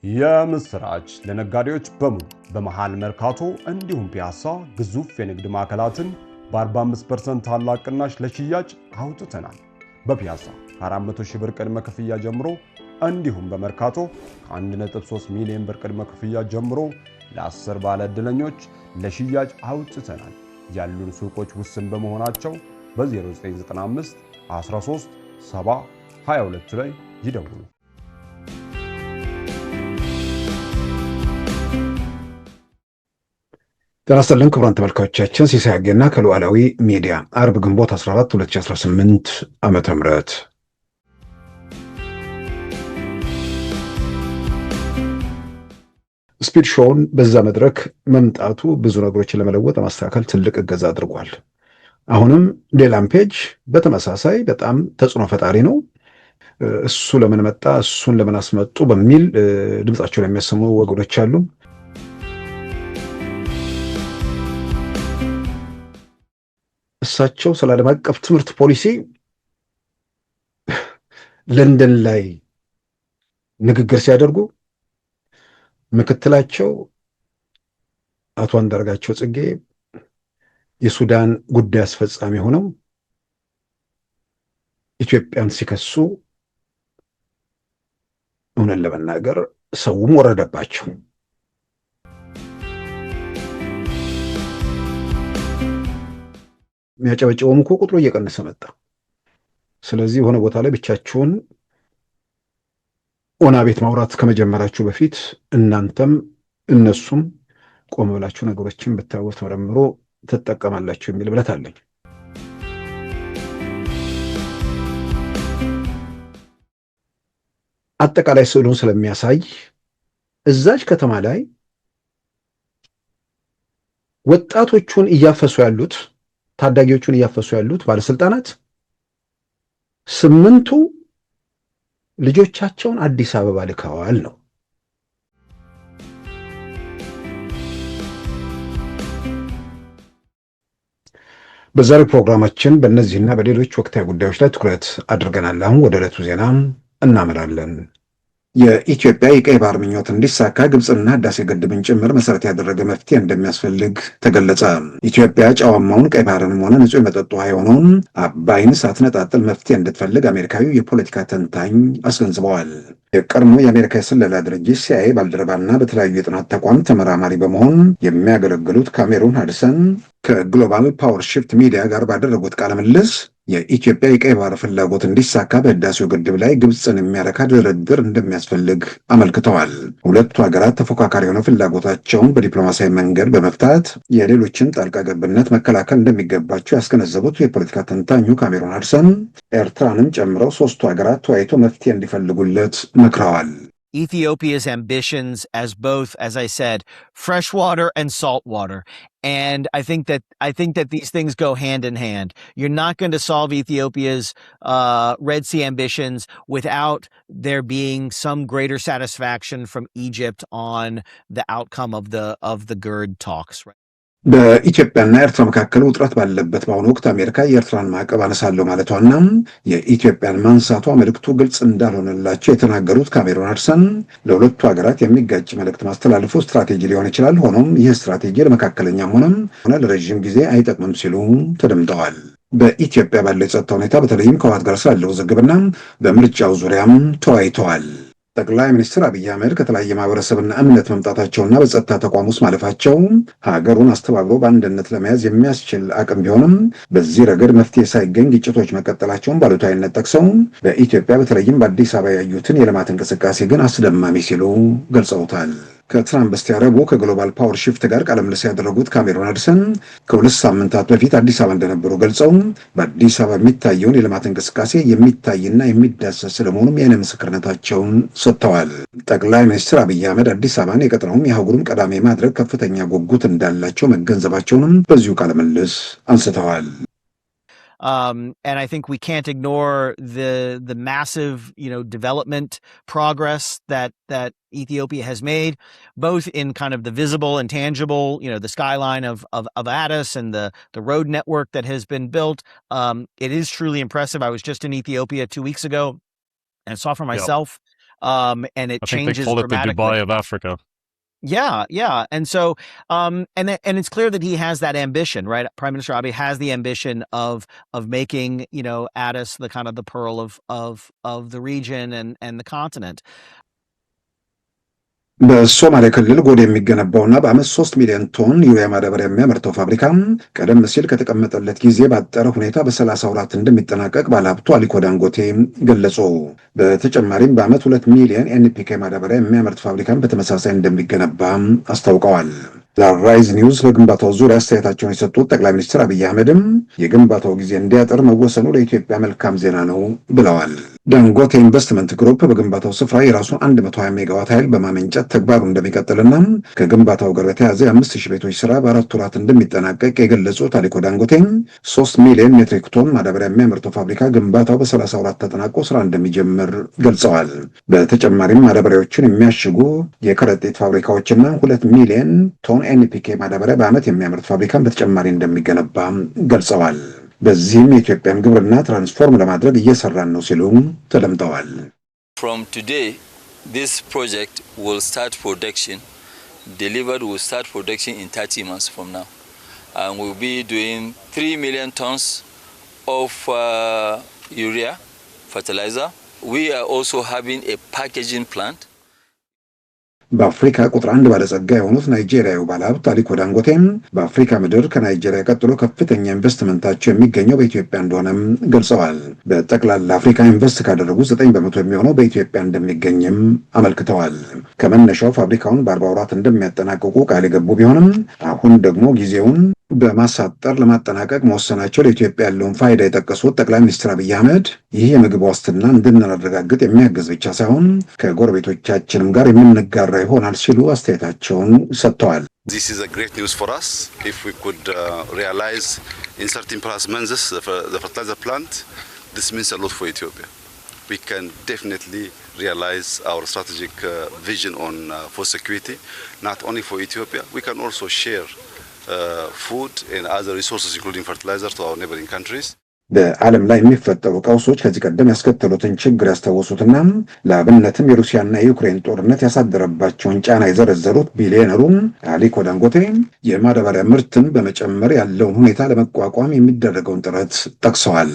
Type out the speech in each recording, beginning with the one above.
የምስራች ለነጋዴዎች በሙሉ በመሃል መርካቶ እንዲሁም ፒያሳ ግዙፍ የንግድ ማዕከላትን በ45% ታላቅ ቅናሽ ለሽያጭ አውጥተናል። በፒያሳ ከ400 ሺህ ብር ቅድመ ክፍያ ጀምሮ እንዲሁም በመርካቶ ከ1.3 ሚሊዮን ብር ቅድመ ክፍያ ጀምሮ ለ10 ባለ ዕድለኞች ለሽያጭ አውጥተናል። ያሉን ሱቆች ውስን በመሆናቸው በ0995 13 70 22 ላይ ይደውሉ። ጤና ይስጥልን ክቡራን ተመልካቾቻችን፣ ሲሳይ አገና ከሉዓላዊ ሚዲያ አርብ ግንቦት 14 2018 ዓመተ ምህረት ስፒድ ሾውን በዛ መድረክ መምጣቱ ብዙ ነገሮችን ለመለወጥ ማስተካከል ትልቅ እገዛ አድርጓል። አሁንም ሌላም ፔጅ በተመሳሳይ በጣም ተጽዕኖ ፈጣሪ ነው። እሱ ለምን መጣ፣ እሱን ለምን አስመጡ በሚል ድምጻቸውን የሚያሰሙ ወገኖች አሉ። እሳቸው ስለ ዓለም አቀፍ ትምህርት ፖሊሲ ለንደን ላይ ንግግር ሲያደርጉ ምክትላቸው አቶ አንዳርጋቸው ጽጌ የሱዳን ጉዳይ አስፈጻሚ ሆነው ኢትዮጵያን ሲከሱ እውነት ለመናገር ሰውም ወረደባቸው። የሚያጨበጭበውም እኮ ቁጥሩ እየቀነሰ መጣ። ስለዚህ የሆነ ቦታ ላይ ብቻችሁን ኦና ቤት ማውራት ከመጀመራችሁ በፊት እናንተም እነሱም ቆም ብላችሁ ነገሮችን ብታዩት መረምሮ ትጠቀማላችሁ የሚል እምነት አለኝ። አጠቃላይ ስዕሉን ስለሚያሳይ እዛች ከተማ ላይ ወጣቶቹን እያፈሱ ያሉት ታዳጊዎቹን እያፈሱ ያሉት ባለስልጣናት 8ቱ ልጆቻቸውን አዲስ አበባ ልከዋል ነው። በዛሬው ፕሮግራማችን በእነዚህና በሌሎች ወቅታዊ ጉዳዮች ላይ ትኩረት አድርገናል። አሁን ወደ ዕለቱ ዜና እናመራለን። የኢትዮጵያ የቀይ ባህር ምኞት እንዲሳካ ግብፅና ህዳሴ ግድብን ጭምር መሰረት ያደረገ መፍትሄ እንደሚያስፈልግ ተገለጸ። ኢትዮጵያ ጨዋማውን ቀይ ባህርንም ሆነ ንጹህ የመጠጥ ውሃ የሆነውን አባይን ሳትነጣጥል መፍትሄ እንድትፈልግ አሜሪካዊው የፖለቲካ ተንታኝ አስገንዝበዋል። የቀድሞ የአሜሪካ የስለላ ድርጅት ሲአይኤ ባልደረባና በተለያዩ የጥናት ተቋም ተመራማሪ በመሆን የሚያገለግሉት ካሜሩን ሃድሰን ከግሎባል ፓወር ሽፍት ሚዲያ ጋር ባደረጉት ቃለ ምልልስ የኢትዮጵያ የቀይ ባህር ፍላጎት እንዲሳካ በህዳሴው ግድብ ላይ ግብፅን የሚያረካ ድርድር እንደሚያስፈልግ አመልክተዋል። ሁለቱ ሀገራት ተፎካካሪ የሆነ ፍላጎታቸውን በዲፕሎማሲያዊ መንገድ በመፍታት የሌሎችን ጣልቃ ገብነት መከላከል እንደሚገባቸው ያስገነዘቡት የፖለቲካ ተንታኙ ካሜሩን ሃድሰን ኤርትራንም ጨምረው ሶስቱ ሀገራት ተወያይቶ መፍትሄ እንዲፈልጉለት መክረዋል። Ethiopia's ambitions as both, as I said, freshwater and saltwater. And I think that these things go hand in hand. You're not going to solve Ethiopia's Red Sea ambitions without there being some greater satisfaction from Egypt on the outcome of the GERD talks. በኢትዮጵያና ኤርትራ መካከል ውጥረት ባለበት በአሁኑ ወቅት አሜሪካ የኤርትራን ማዕቀብ አነሳለሁ ማለቷና የኢትዮጵያን ማንሳቷ መልእክቱ ግልጽ እንዳልሆነላቸው የተናገሩት ካሜሩን ሃድሰን ለሁለቱ ሀገራት የሚጋጭ መልእክት ማስተላለፉ ስትራቴጂ ሊሆን ይችላል፣ ሆኖም ይህ ስትራቴጂ ለመካከለኛም ሆነ ለረዥም ጊዜ አይጠቅምም ሲሉ ተደምጠዋል። በኢትዮጵያ ባለው የጸጥታ ሁኔታ በተለይም ከህወሓት ጋር ስላለው ውዝግብና በምርጫው ዙሪያም ተወያይተዋል። ጠቅላይ ሚኒስትር አብይ አህመድ ከተለያየ ማህበረሰብና እምነት መምጣታቸውና በጸጥታ ተቋም ውስጥ ማለፋቸው ሀገሩን አስተባብሮ በአንድነት ለመያዝ የሚያስችል አቅም ቢሆንም በዚህ ረገድ መፍትሄ ሳይገኝ ግጭቶች መቀጠላቸውን ባሉታዊነት ጠቅሰው በኢትዮጵያ በተለይም በአዲስ አበባ ያዩትን የልማት እንቅስቃሴ ግን አስደማሚ ሲሉ ገልጸውታል። ከትራምፕ በስቲያ ረቡዕ ከግሎባል ፓወር ሺፍት ጋር ቃለ ምልልስ ያደረጉት ካሜሮን አዲሰን ከሁለት ሳምንታት በፊት አዲስ አበባ እንደነበሩ ገልጸው በአዲስ አበባ የሚታየውን የልማት እንቅስቃሴ የሚታይና የሚዳሰስ ስለመሆኑም የዓይን ምስክርነታቸውን ሰጥተዋል። ጠቅላይ ሚኒስትር አብይ አህመድ አዲስ አበባን የቀጠናውም የአህጉሩም ቀዳሚ ማድረግ ከፍተኛ ጉጉት እንዳላቸው መገንዘባቸውንም በዚሁ ቃለ ምልልስ አንስተዋል። And I think we can't ignore the massive, development progress that Ethiopia has made, both in kind of the visible and tangible, the skyline of Addis and the road network that has been built. It is truly impressive. I was just in Ethiopia 2 weeks ago and saw for myself, and it changes dramatically. I think they call it the Dubai of Africa. Yeah. And so, and it's clear that he has that ambition, right? Prime Minister Abiy has the ambition of making, Addis the kind of the pearl of the region and the continent. በሶማሌ ክልል ጎዴ የሚገነባውና በዓመት 3 ሚሊዮን ቶን ዩሪያ ማዳበሪያ የሚያመርተው ፋብሪካ ቀደም ሲል ከተቀመጠለት ጊዜ ባጠረ ሁኔታ በ34 እንደሚጠናቀቅ ባለሀብቱ አሊኮ ዳንጎቴ ገለጹ። በተጨማሪም በዓመት 2 ሚሊዮን ኤንፒኬ ማዳበሪያ የሚያመርት ፋብሪካን በተመሳሳይ እንደሚገነባ አስታውቀዋል። ለራይዝ ኒውስ በግንባታው ዙሪያ አስተያየታቸውን የሰጡት ጠቅላይ ሚኒስትር አብይ አህመድም የግንባታው ጊዜ እንዲያጥር መወሰኑ ለኢትዮጵያ መልካም ዜና ነው ብለዋል። ዳንጎቴ ኢንቨስትመንት ግሩፕ በግንባታው ስፍራ የራሱን 120 ሜጋዋት ኃይል በማመንጨት ተግባሩ እንደሚቀጥልና ከግንባታው ጋር በተያያዘ 5000 ቤቶች ስራ በ4 ወራት እንደሚጠናቀቅ የገለጹት አሊኮ ዳንጎቴ 3 ሚሊዮን ሜትሪክ ቶን ማዳበሪያ የሚያመርተው ፋብሪካ ግንባታው በ34 ተጠናቆ ስራ እንደሚጀምር ገልጸዋል። በተጨማሪም ማዳበሪያዎችን የሚያሽጉ የከረጢት ፋብሪካዎችና 2 ሚሊዮን ቶን ኤንፒኬ ማዳበሪያ በዓመት የሚያመርት ፋብሪካን በተጨማሪ እንደሚገነባ ገልጸዋል። በዚህም የኢትዮጵያን ግብርና ትራንስፎርም ለማድረግ እየሰራን ነው ሲሉ ተደምጠዋል። From today this project will start production, delivered will start production in 30 months from now, and we'll be doing 3 million tons of urea fertilizer. We are also having a packaging plant. በአፍሪካ ቁጥር 1 ባለጸጋ የሆኑት ናይጄሪያዊ ባለሀብት አሊኮ ዳንጎቴም በአፍሪካ ምድር ከናይጄሪያ ቀጥሎ ከፍተኛ ኢንቨስትመንታቸው የሚገኘው በኢትዮጵያ እንደሆነም ገልጸዋል። በጠቅላላ አፍሪካ ኢንቨስት ካደረጉ 9% የሚሆነው በኢትዮጵያ እንደሚገኝም አመልክተዋል። ከመነሻው ፋብሪካውን በ40 ወራት እንደሚያጠናቅቁ ቃል የገቡ ቢሆንም አሁን ደግሞ ጊዜውን በማሳጠር ለማጠናቀቅ መወሰናቸው ለኢትዮጵያ ያለውን ፋይዳ የጠቀሱት ጠቅላይ ሚኒስትር አብይ አህመድ ይህ የምግብ ዋስትና እንድናረጋግጥ የሚያግዝ ብቻ ሳይሆን ከጎረቤቶቻችንም ጋር የምንጋራ ይሆናል ሲሉ አስተያየታቸውን ሰጥተዋል። This is a great news for us. If we could realize in 13+ months the fertilizer plant, this means a lot for Ethiopia. We can definitely realize our strategic vision on food security, not only for Ethiopia. We can also share food and other resources including fertilizer to our neighboring countries. በዓለም ላይ የሚፈጠሩ ቀውሶች ከዚህ ቀደም ያስከተሉትን ችግር ያስታወሱትና ለአብነትም የሩሲያና የዩክሬን ጦርነት ያሳደረባቸውን ጫና የዘረዘሩት ቢሊዮነሩ አሊኮ ዳንጎቴ የማዳበሪያ ምርትን በመጨመር ያለውን ሁኔታ ለመቋቋም የሚደረገውን ጥረት ጠቅሰዋል።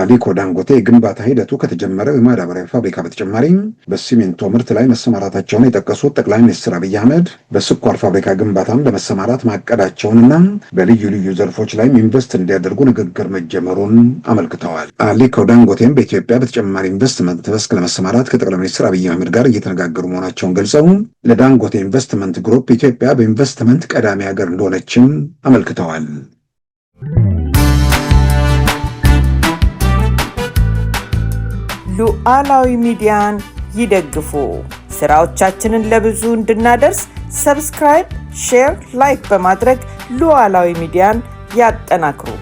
አሊኮ ዳንጎቴ የግንባታ ሂደቱ ከተጀመረው የማዳበሪያ ፋብሪካ በተጨማሪ በሲሚንቶ ምርት ላይ መሰማራታቸውን የጠቀሱት ጠቅላይ ሚኒስትር አብይ አህመድ በስኳር ፋብሪካ ግንባታም ለመሰማራት ማቀዳቸውንና በልዩ ልዩ ዘርፎች ላይም ኢንቨስት እንዲያደርጉ ንግግር መጀመሩን አመልክተዋል። አሊኮ ዳንጎቴም በኢትዮጵያ በተጨማሪ ኢንቨስትመንት መስክ ለመሰማራት ከጠቅላይ ሚኒስትር አብይ አህመድ ጋር እየተነጋገሩ መሆናቸውን ገልጸው ለዳንጎቴ ኢንቨስትመንት ግሩፕ ኢትዮጵያ በኢንቨስትመንት ቀዳሚ ሀገር እንደሆነችም አመልክተዋል። ሉዓላዊ ሚዲያን ይደግፉ። ስራዎቻችንን ለብዙ እንድናደርስ ሰብስክራይብ፣ ሼር፣ ላይክ በማድረግ ሉዓላዊ ሚዲያን ያጠናክሩ።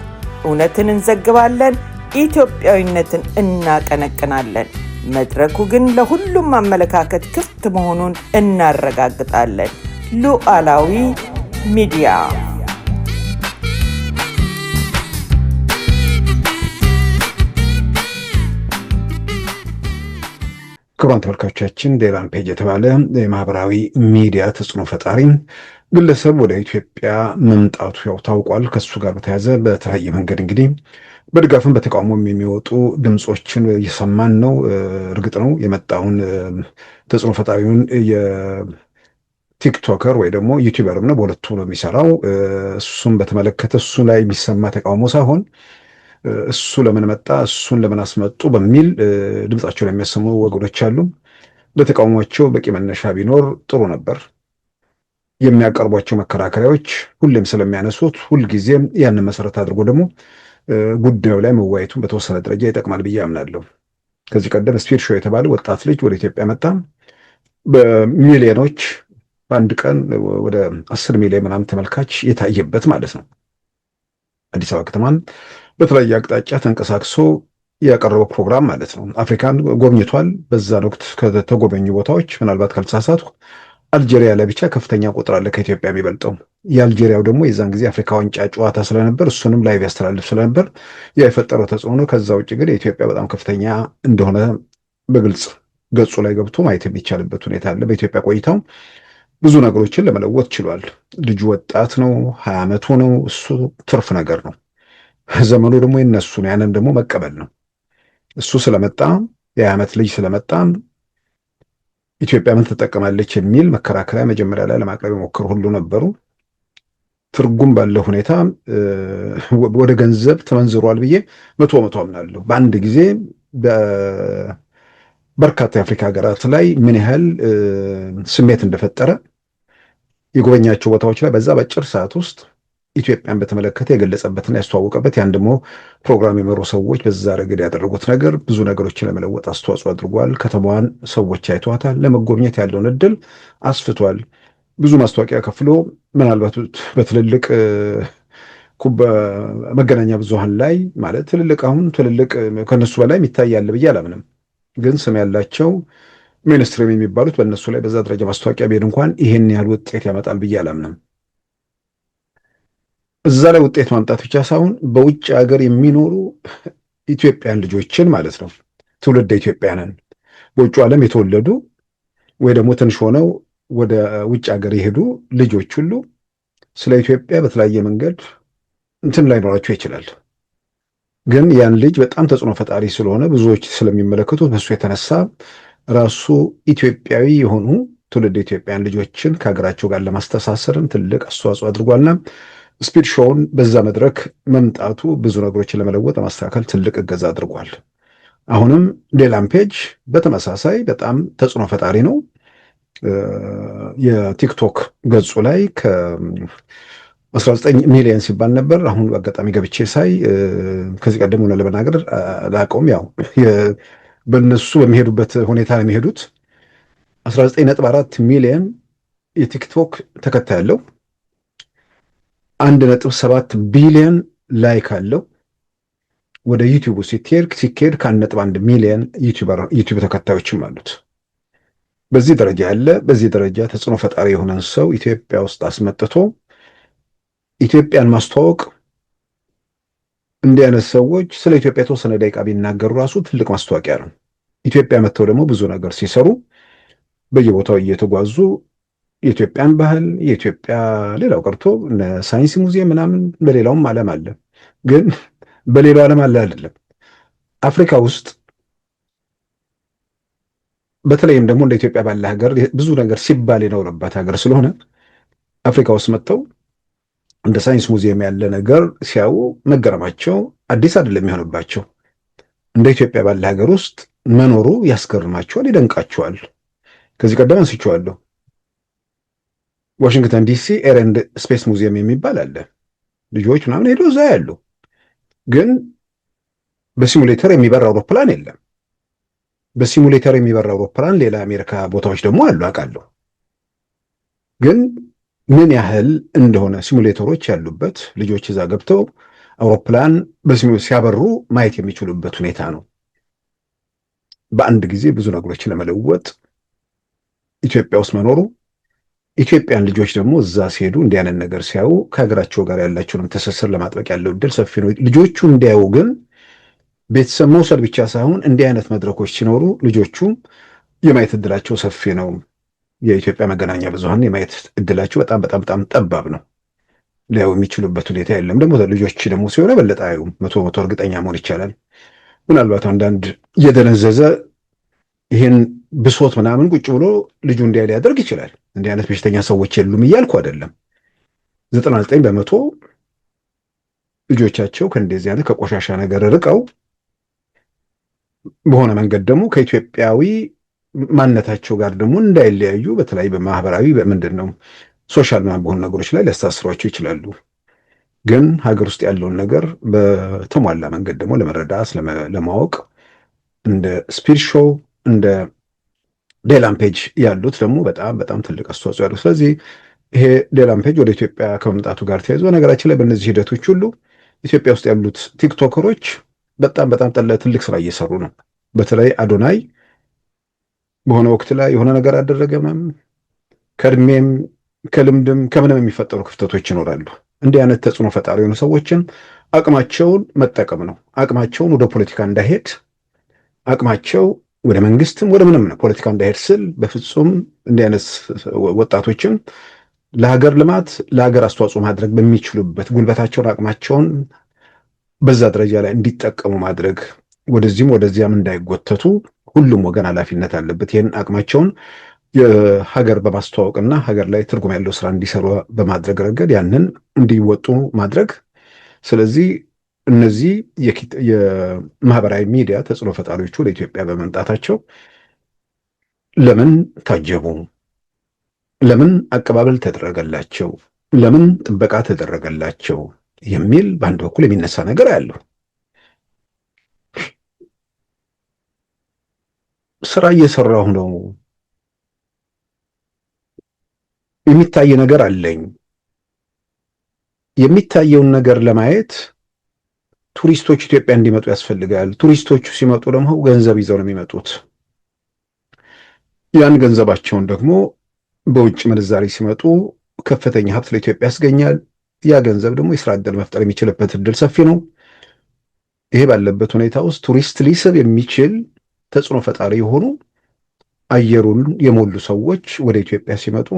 እውነትን እንዘግባለን፣ ኢትዮጵያዊነትን እናቀነቅናለን። መድረኩ ግን ለሁሉም አመለካከት ክፍት መሆኑን እናረጋግጣለን። ሉዓላዊ ሚዲያ። ክቡራን ተመልካቾቻችን ዴላን ፔጅ የተባለ የማህበራዊ ሚዲያ ተጽዕኖ ፈጣሪ ግለሰብ ወደ ኢትዮጵያ መምጣቱ ያው ታውቋል። ከሱ ጋር በተያያዘ በተለያየ መንገድ እንግዲህ በድጋፍም በተቃውሞም የሚወጡ ድምጾችን እየሰማን ነው። እርግጥ ነው የመጣውን ተጽዕኖ ፈጣሪውን የቲክቶከር ወይ ደግሞ ዩቲዩበርም ነው፣ በሁለቱ ነው የሚሰራው። እሱም በተመለከተ እሱ ላይ የሚሰማ ተቃውሞ ሳይሆን እሱ ለምን መጣ፣ እሱን ለምን አስመጡ በሚል ድምጻቸውን የሚያሰሙ ወገኖች አሉ። ለተቃውሟቸው በቂ መነሻ ቢኖር ጥሩ ነበር። የሚያቀርቧቸው መከራከሪያዎች ሁሌም ስለሚያነሱት ሁልጊዜም ያንን መሰረት አድርጎ ደግሞ ጉዳዩ ላይ መዋየቱን በተወሰነ ደረጃ ይጠቅማል ብዬ አምናለሁ። ከዚህ ቀደም ስፒድ ሾው የተባለ ወጣት ልጅ ወደ ኢትዮጵያ መጣ። በሚሊዮኖች በአንድ ቀን ወደ 10 ሚሊዮን ምናምን ተመልካች የታየበት ማለት ነው። አዲስ አበባ ከተማን በተለያየ አቅጣጫ ተንቀሳቅሶ ያቀረበው ፕሮግራም ማለት ነው። አፍሪካን ጎብኝቷል። በዛን ወቅት ከተጎበኙ ቦታዎች ምናልባት ካልተሳሳትኩ አልጄሪያ ላይ ብቻ ከፍተኛ ቁጥር አለ ከኢትዮጵያ የሚበልጠው። የአልጄሪያው ደግሞ የዛን ጊዜ አፍሪካ ዋንጫ ጨዋታ ስለነበር እሱንም ላይቭ ያስተላልፍ ስለነበር ያ የፈጠረው ተጽዕኖ። ከዛ ውጭ ግን የኢትዮጵያ በጣም ከፍተኛ እንደሆነ በግልጽ ገጹ ላይ ገብቶ ማየት የሚቻልበት ሁኔታ አለ። በኢትዮጵያ ቆይታው ብዙ ነገሮችን ለመለወጥ ችሏል። ልጁ ወጣት ነው፣ 20 ዓመቱ ነው። እሱ ትርፍ ነገር ነው። ዘመኑ ደግሞ የነሱ ነው። ያንን ደግሞ መቀበል ነው። እሱ ስለመጣ የ20 ዓመት ልጅ ስለመጣ ኢትዮጵያ ምን ትጠቀማለች የሚል መከራከሪያ መጀመሪያ ላይ ለማቅረብ የሞከሩ ሁሉ ነበሩ። ትርጉም ባለው ሁኔታ ወደ ገንዘብ ተመንዝሯል ብዬ 100% አምናለሁ። በአንድ ጊዜ በርካታ የአፍሪካ ሀገራት ላይ ምን ያህል ስሜት እንደፈጠረ የጎበኛቸው ቦታዎች ላይ በዛ በአጭር ሰዓት ውስጥ ኢትዮጵያን በተመለከተ የገለጸበትና ያስተዋወቀበት ያን ደግሞ ፕሮግራም የመሩ ሰዎች በዛ ረገድ ያደረጉት ነገር ብዙ ነገሮችን ለመለወጥ አስተዋጽኦ አድርጓል። ከተማዋን ሰዎች አይተዋታል። ለመጎብኘት ያለውን እድል አስፍቷል። ብዙ ማስታወቂያ ከፍሎ ምናልባት በትልልቅ መገናኛ ብዙሃን ላይ ማለት ትልልቅ ከነሱ በላይ የሚታያል ብዬ አላምንም። ግን ስም ያላቸው ሚኒስትሪም የሚባሉት በእነሱ ላይ በዛ ደረጃ ማስታወቂያ ቢሄድ እንኳን ይሄን ያህል ውጤት ያመጣል ብዬ አላምንም። እዛ ላይ ውጤት ማምጣት ብቻ ሳይሆን በውጭ ሀገር የሚኖሩ ኢትዮጵያን ልጆችን ማለት ነው፣ ትውልደ ኢትዮጵያንን በውጭ ዓለም የተወለዱ ወይ ደግሞ ትንሽ ሆነው ወደ ውጭ ሀገር የሄዱ ልጆች ሁሉ ስለ ኢትዮጵያ በተለያየ መንገድ እንትን ላይኖራቸው ይችላል። ግን ያን ልጅ በጣም ተጽዕኖ ፈጣሪ ስለሆነ ብዙዎች ስለሚመለከቱ በሱ የተነሳ ራሱ ኢትዮጵያዊ የሆኑ ትውልደ ኢትዮጵያን ልጆችን ከሀገራቸው ጋር ለማስተሳሰርም ትልቅ አስተዋጽኦ አድርጓልና ስፒድ ሾውን በዛ መድረክ መምጣቱ ብዙ ነገሮችን ለመለወጥ ለማስተካከል ትልቅ እገዛ አድርጓል። አሁንም ሌላም ፔጅ በተመሳሳይ በጣም ተጽዕኖ ፈጣሪ ነው። የቲክቶክ ገጹ ላይ ከ19 ሚሊዮን ሲባል ነበር። አሁን በአጋጣሚ ገብቼ ሳይ ከዚህ ቀደም ሆነ ለመናገር አላውቀውም። ያው በእነሱ በሚሄዱበት ሁኔታ ነው የሚሄዱት። 19.4 ሚሊዮን የቲክቶክ ተከታይ ያለው 1.7 ቢሊዮን ላይክ አለው። ወደ ዩቲዩብ ሲኬድ ከ1.1 ሚሊዮን ዩቲዩብ ተከታዮችም አሉት። በዚህ ደረጃ ያለ በዚህ ደረጃ ተጽዕኖ ፈጣሪ የሆነን ሰው ኢትዮጵያ ውስጥ አስመጥቶ ኢትዮጵያን ማስተዋወቅ፣ እንዲህ አይነት ሰዎች ስለ ኢትዮጵያ የተወሰነ ደቂቃ ቢናገሩ ራሱ ትልቅ ማስታወቂያ ነው። ኢትዮጵያ መጥተው ደግሞ ብዙ ነገር ሲሰሩ በየቦታው እየተጓዙ የኢትዮጵያን ባህል የኢትዮጵያ ሌላው ቀርቶ ሳይንስ ሙዚየም ምናምን በሌላውም ዓለም አለ። ግን በሌላው ዓለም አለ አይደለም፣ አፍሪካ ውስጥ በተለይም ደግሞ እንደ ኢትዮጵያ ባለ ሀገር ብዙ ነገር ሲባል የኖረባት ሀገር ስለሆነ አፍሪካ ውስጥ መጥተው እንደ ሳይንስ ሙዚየም ያለ ነገር ሲያዩ መገረማቸው አዲስ አይደለም የሚሆንባቸው። እንደ ኢትዮጵያ ባለ ሀገር ውስጥ መኖሩ ያስገርማቸዋል፣ ይደንቃቸዋል። ከዚህ ቀደም አንስቼዋለሁ። ዋሽንግተን ዲሲ ኤር ኤንድ ስፔስ ሙዚየም የሚባል አለ። ልጆች ምናምን ሄደው እዛ ያሉ፣ ግን በሲሙሌተር የሚበራ አውሮፕላን የለም። በሲሙሌተር የሚበራ አውሮፕላን ሌላ አሜሪካ ቦታዎች ደግሞ አሉ አውቃለሁ። ግን ምን ያህል እንደሆነ ሲሙሌተሮች ያሉበት ልጆች እዛ ገብተው አውሮፕላን ሲያበሩ ማየት የሚችሉበት ሁኔታ ነው። በአንድ ጊዜ ብዙ ነገሮችን ለመለወጥ ኢትዮጵያ ውስጥ መኖሩ፣ ኢትዮጵያን ልጆች ደግሞ እዛ ሲሄዱ እንዲህ አይነት ነገር ሲያዩ ከሀገራቸው ጋር ያላቸውንም ትስስር ለማጥበቅ ያለው እድል ሰፊ ነው። ልጆቹ እንዲያዩ ግን ቤተሰብ መውሰድ ብቻ ሳይሆን እንዲህ አይነት መድረኮች ሲኖሩ ልጆቹ የማየት እድላቸው ሰፊ ነው። የኢትዮጵያ መገናኛ ብዙሃን የማየት እድላቸው በጣም በጣም በጣም ጠባብ ነው። ሊያዩ የሚችሉበት ሁኔታ የለም። ደግሞ ልጆች ደግሞ ሲሆነ በለጠ አያዩም። 100% እርግጠኛ መሆን ይቻላል። ምናልባት አንዳንድ እየደነዘዘ ይህን ብሶት ምናምን ቁጭ ብሎ ልጁ እንዲያ ሊያደርግ ይችላል። እንዲህ አይነት በሽተኛ ሰዎች የሉም እያልኩ አይደለም። 99% ልጆቻቸው ከእንደዚህ አይነት ከቆሻሻ ነገር ርቀው በሆነ መንገድ ደግሞ ከኢትዮጵያዊ ማንነታቸው ጋር ደግሞ እንዳይለያዩ በተለይ በማህበራዊ በምንድን ነው ሶሻል ምናምን በሆኑ ነገሮች ላይ ሊያስተሳስሯቸው ይችላሉ። ግን ሀገር ውስጥ ያለውን ነገር በተሟላ መንገድ ደግሞ ለመረዳት ለማወቅ እንደ ስፒድ ሾው እንደ ዴላም ፔጅ ያሉት ደግሞ በጣም በጣም ትልቅ አስተዋጽኦ ያሉት። ስለዚህ ይሄ ዴላም ፔጅ ወደ ኢትዮጵያ ከመምጣቱ ጋር ተያይዞ ነገራችን ላይ በእነዚህ ሂደቶች ሁሉ ኢትዮጵያ ውስጥ ያሉት ቲክቶከሮች በጣም በጣም ትልቅ ስራ እየሰሩ ነው። በተለይ አዶናይ በሆነ ወቅት ላይ የሆነ ነገር አደረገ ምናምን ከእድሜም ከልምድም ከምንም የሚፈጠሩ ክፍተቶች ይኖራሉ። እንዲህ አይነት ተጽዕኖ ፈጣሪ የሆኑ ሰዎችን አቅማቸውን መጠቀም ነው። አቅማቸውን ወደ ፖለቲካ እንዳይሄድ አቅማቸው ወደ መንግስትም ወደ ምንም ነው ፖለቲካ እንዳይሄድ ስል በፍጹም እንዲህ አይነት ወጣቶችን ለሀገር ልማት ለሀገር አስተዋጽኦ ማድረግ በሚችሉበት ጉልበታቸውን አቅማቸውን በዛ ደረጃ ላይ እንዲጠቀሙ ማድረግ ወደዚህም ወደዚያም እንዳይጎተቱ ሁሉም ወገን ኃላፊነት አለበት። ይህን አቅማቸውን የሀገር በማስተዋወቅና ሀገር ላይ ትርጉም ያለው ስራ እንዲሰሩ በማድረግ ረገድ ያንን እንዲወጡ ማድረግ። ስለዚህ እነዚህ የማህበራዊ ሚዲያ ተጽዕኖ ፈጣሪዎቹ ወደ ኢትዮጵያ በመምጣታቸው ለምን ታጀቡ? ለምን አቀባበል ተደረገላቸው? ለምን ጥበቃ ተደረገላቸው? የሚል በአንድ በኩል የሚነሳ ነገር ያለው ስራ እየሰራሁ ነው፣ የሚታይ ነገር አለኝ። የሚታየውን ነገር ለማየት ቱሪስቶች ኢትዮጵያ እንዲመጡ ያስፈልጋል። ቱሪስቶቹ ሲመጡ ደግሞ ገንዘብ ይዘው ነው የሚመጡት። ያን ገንዘባቸውን ደግሞ በውጭ ምንዛሪ ሲመጡ ከፍተኛ ሀብት ለኢትዮጵያ ያስገኛል። ያ ገንዘብ ደግሞ የስራ ዕድል መፍጠር የሚችልበት ዕድል ሰፊ ነው። ይሄ ባለበት ሁኔታ ውስጥ ቱሪስት ሊስብ የሚችል ተጽዕኖ ፈጣሪ የሆኑ አየሩን የሞሉ ሰዎች ወደ ኢትዮጵያ ሲመጡ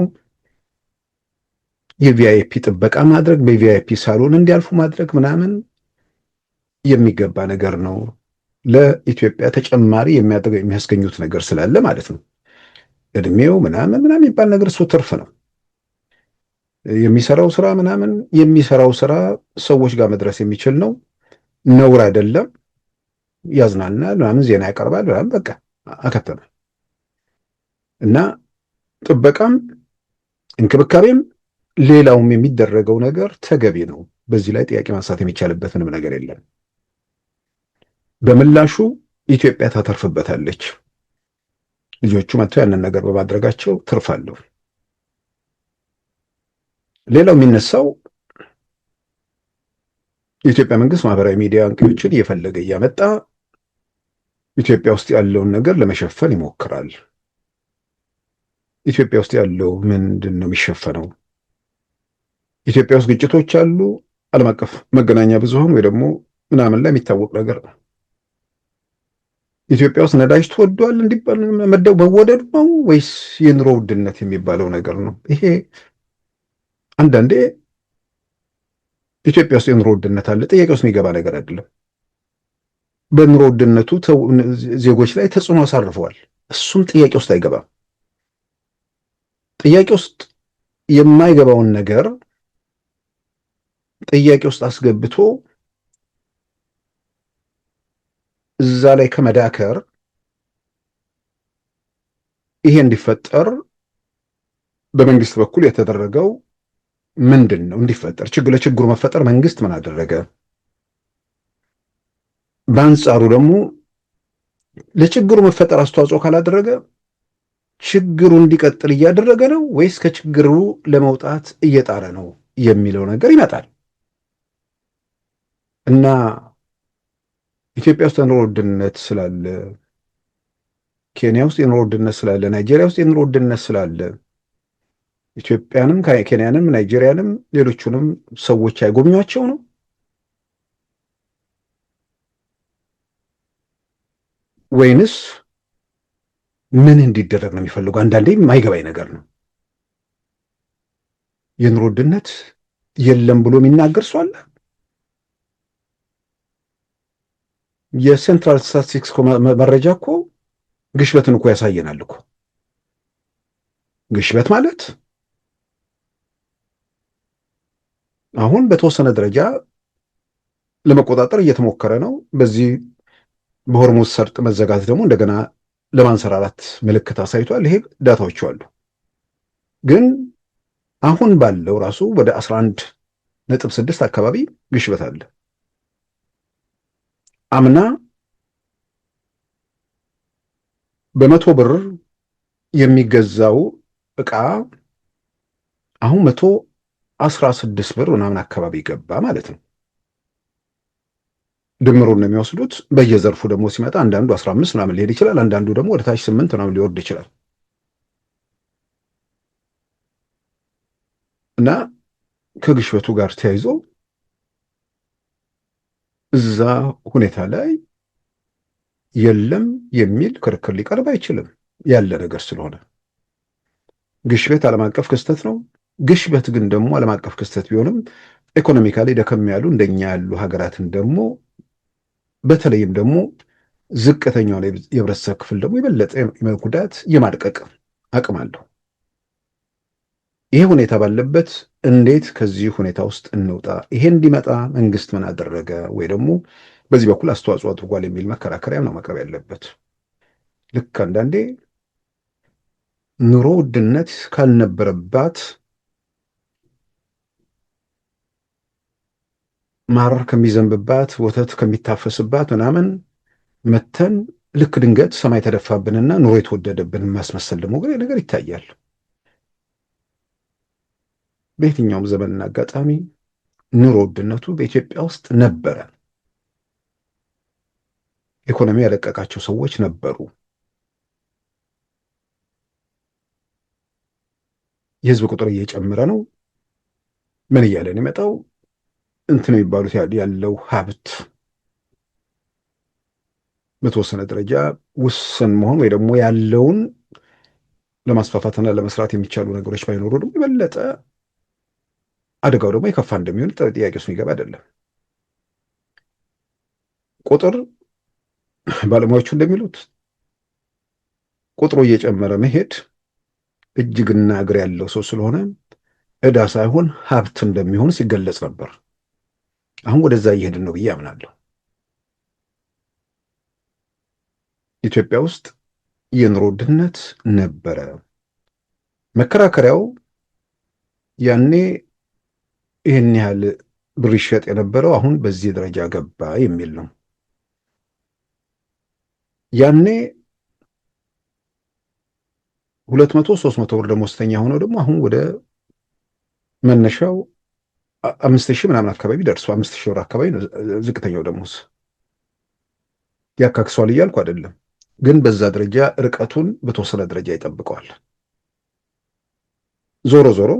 የቪአይፒ ጥበቃ ማድረግ፣ በቪአይፒ ሳሎን እንዲያልፉ ማድረግ ምናምን የሚገባ ነገር ነው። ለኢትዮጵያ ተጨማሪ የሚያስገኙት ነገር ስላለ ማለት ነው። እድሜው ምናምን የሚባል ነገር እሱ ትርፍ ነው። የሚሰራው ስራ የሚሰራው ስራ ሰዎች ጋር መድረስ የሚችል ነው። ነውር አይደለም። ያዝናናል ምናምን፣ ዜና ያቀርባል ምናምን፣ በቃ አከተመ እና ጥበቃም እንክብካቤም ሌላውም የሚደረገው ነገር ተገቢ ነው። በዚህ ላይ ጥያቄ ማንሳት የሚቻልበት ምንም ነገር የለም። በምላሹ ኢትዮጵያ ታተርፍበታለች። ልጆቹ መጥተው ያንን ነገር በማድረጋቸው ትርፍ አለው። ሌላው የሚነሳው የኢትዮጵያ መንግስት ማህበራዊ ሚዲያ አንቂዎችን እየፈለገ እያመጣ ኢትዮጵያ ውስጥ ያለውን ነገር ለመሸፈን ይሞክራል። ኢትዮጵያ ውስጥ ያለው ምንድን ነው የሚሸፈነው? ኢትዮጵያ ውስጥ ግጭቶች አሉ። ዓለም አቀፍ መገናኛ ብዙሃን ወይ ደግሞ ምናምን ላይ የሚታወቅ ነገር ነው። ኢትዮጵያ ውስጥ ነዳጅ ተወዷል እንዲባል መወደዱ ነው ወይስ የኑሮ ውድነት የሚባለው ነገር ነው? ይሄ አንዳንዴ ኢትዮጵያ ውስጥ የኑሮ ውድነት አለ፣ ጥያቄ ውስጥ የሚገባ ነገር አይደለም። በኑሮ ውድነቱ ዜጎች ላይ ተጽዕኖ አሳርፈዋል። እሱም ጥያቄ ውስጥ አይገባም። ጥያቄ ውስጥ የማይገባውን ነገር ጥያቄ ውስጥ አስገብቶ እዛ ላይ ከመዳከር ይሄ እንዲፈጠር በመንግስት በኩል የተደረገው ምንድን ነው? እንዲፈጠር ለችግሩ መፈጠር መንግስት ምን አደረገ? በአንጻሩ ደግሞ ለችግሩ መፈጠር አስተዋጽኦ ካላደረገ ችግሩ እንዲቀጥል እያደረገ ነው ወይስ ከችግሩ ለመውጣት እየጣረ ነው የሚለው ነገር ይመጣል እና ኢትዮጵያ ውስጥ የኑሮ ውድነት ስላለ፣ ኬንያ ውስጥ የኑሮ ውድነት ስላለ፣ ናይጄሪያ ውስጥ የኑሮ ውድነት ስላለ ኢትዮጵያንም ኬንያንም ናይጄሪያንም ሌሎቹንም ሰዎች አይጎብኟቸው ነው? ወይንስ ምን እንዲደረግ ነው የሚፈልጉ? አንዳንዴ የማይገባኝ ነገር ነው። የኑሮ ውድነት የለም ብሎ የሚናገር ሰው አለ። የሴንትራል ስታቲስቲክስ መረጃ እኮ ግሽበትን እኮ ያሳየናል እኮ። ግሽበት ማለት አሁን በተወሰነ ደረጃ ለመቆጣጠር እየተሞከረ ነው። በዚህ በሆርሙዝ ሰርጥ መዘጋት ደግሞ እንደገና ለማንሰራራት ምልክት አሳይቷል። ይሄ ዳታዎቹ አሉ። ግን አሁን ባለው ራሱ ወደ 11.6 አካባቢ ግሽበት አለ። አምና በ100 ብር የሚገዛው ዕቃ አሁን 116 ብር ምናምን አካባቢ ገባ ማለት ነው። ድምሩን ነው የሚወስዱት። በየዘርፉ ደግሞ ሲመጣ አንዳንዱ 15 ምናምን ሊሄድ ይችላል። አንዳንዱ ደግሞ ወደ ታች 8 ምናምን ሊወርድ ይችላል። እና ከግሽበቱ ጋር ተያይዞ እዛ ሁኔታ ላይ የለም የሚል ክርክር ሊቀርብ አይችልም፣ ያለ ነገር ስለሆነ። ግሽበት ዓለም አቀፍ ክስተት ነው። ግሽበት ግን ደግሞ ዓለም አቀፍ ክስተት ቢሆንም ኢኮኖሚካሊ ደከም ያሉ እንደኛ ያሉ ሀገራትን ደግሞ በተለይም ደግሞ ዝቅተኛውን የህብረተሰብ ክፍል ደግሞ የበለጠ የመጉዳት የማድቀቅ አቅም አለው። ይሄ ሁኔታ ባለበት እንዴት ከዚህ ሁኔታ ውስጥ እንውጣ? ይሄ እንዲመጣ መንግስት ምን አደረገ? ወይ ደግሞ በዚህ በኩል አስተዋጽኦ አድርጓል የሚል መከራከሪያ ነው መቅረብ ያለበት። ልክ አንዳንዴ ኑሮ ውድነት ካልነበረባት ማር ከሚዘንብባት ወተት ከሚታፈስባት ምናምን መተን ልክ ድንገት ሰማይ ተደፋብንና ኑሮ የተወደደብን ማስመሰል ደግሞ ግን ነገር ይታያል። በየትኛውም ዘመንና አጋጣሚ ኑሮ ውድነቱ በኢትዮጵያ ውስጥ ነበረ። ኢኮኖሚ ያለቀቃቸው ሰዎች ነበሩ። የህዝብ ቁጥር እየጨመረ ነው። ምን እያለን የመጣው እንትን የሚባሉት ያለው ሀብት በተወሰነ ደረጃ ውስን መሆን ወይ ደግሞ ያለውን ለማስፋፋትና ለመስራት የሚቻሉ ነገሮች ባይኖሩ ደግሞ የበለጠ አደጋው ደግሞ የከፋ እንደሚሆን ጥያቄ ውስጥ የሚገባ አይደለም። ቁጥር ባለሙያዎቹ እንደሚሉት ቁጥሩ እየጨመረ መሄድ እጅግና እግር ያለው ሰው ስለሆነ ዕዳ ሳይሆን ሀብት እንደሚሆን ሲገለጽ ነበር። አሁን ወደዛ እየሄድን ነው ብዬ አምናለሁ። ኢትዮጵያ ውስጥ የኑሮ ውድነት ነበረ። መከራከሪያው ያኔ ይህን ያህል ብር ይሸጥ የነበረው አሁን በዚህ ደረጃ ገባ የሚል ነው። ያኔ 200-300 ብር ደሞዝተኛ ሆነው ደግሞ አሁን ወደ መነሻው 5000 ምናምን አካባቢ ደርሶ 5000 ብር አካባቢ ነው ዝቅተኛው ደሞዝ። ያካክሷል እያልኩ አይደለም፣ ግን በዛ ደረጃ ርቀቱን በተወሰነ ደረጃ ይጠብቀዋል። ዞሮ ዞሮ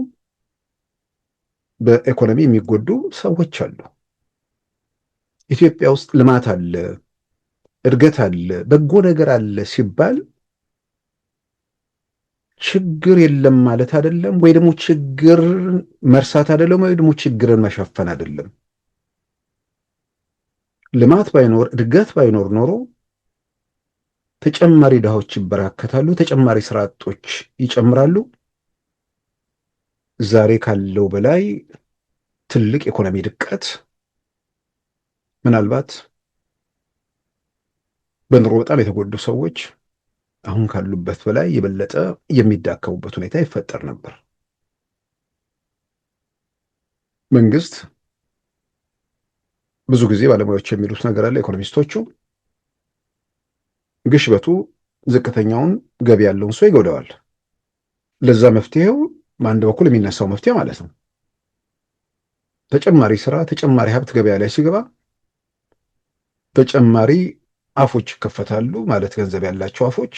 በኢኮኖሚ የሚጎዱ ሰዎች አሉ። ኢትዮጵያ ውስጥ ልማት አለ፣ እድገት አለ፣ በጎ ነገር አለ ሲባል ችግር የለም ማለት አይደለም፣ ወይ ደግሞ ችግር መርሳት አይደለም፣ ወይ ደግሞ ችግርን መሸፈን አይደለም። ልማት ባይኖር እድገት ባይኖር ኖሮ ተጨማሪ ድሃዎች ይበራከታሉ፣ ተጨማሪ ስራ አጦች ይጨምራሉ። ዛሬ ካለው በላይ ትልቅ ኢኮኖሚ ድቀት ምናልባት በኑሮ በጣም የተጎዱ ሰዎች አሁን ካሉበት በላይ የበለጠ የሚዳከሙበት ሁኔታ ይፈጠር ነበር። መንግስት ብዙ ጊዜ ባለሙያዎች የሚሉት ነገር አለ፣ ኢኮኖሚስቶቹ ግሽበቱ ዝቅተኛውን ገቢ ያለውን ሰው ይጎዳዋል። ለዛ መፍትሄው በአንድ በኩል የሚነሳው መፍትሄ ማለት ነው ተጨማሪ ስራ፣ ተጨማሪ ሀብት ገበያ ላይ ሲገባ ተጨማሪ አፎች ይከፈታሉ ማለት ገንዘብ ያላቸው አፎች፣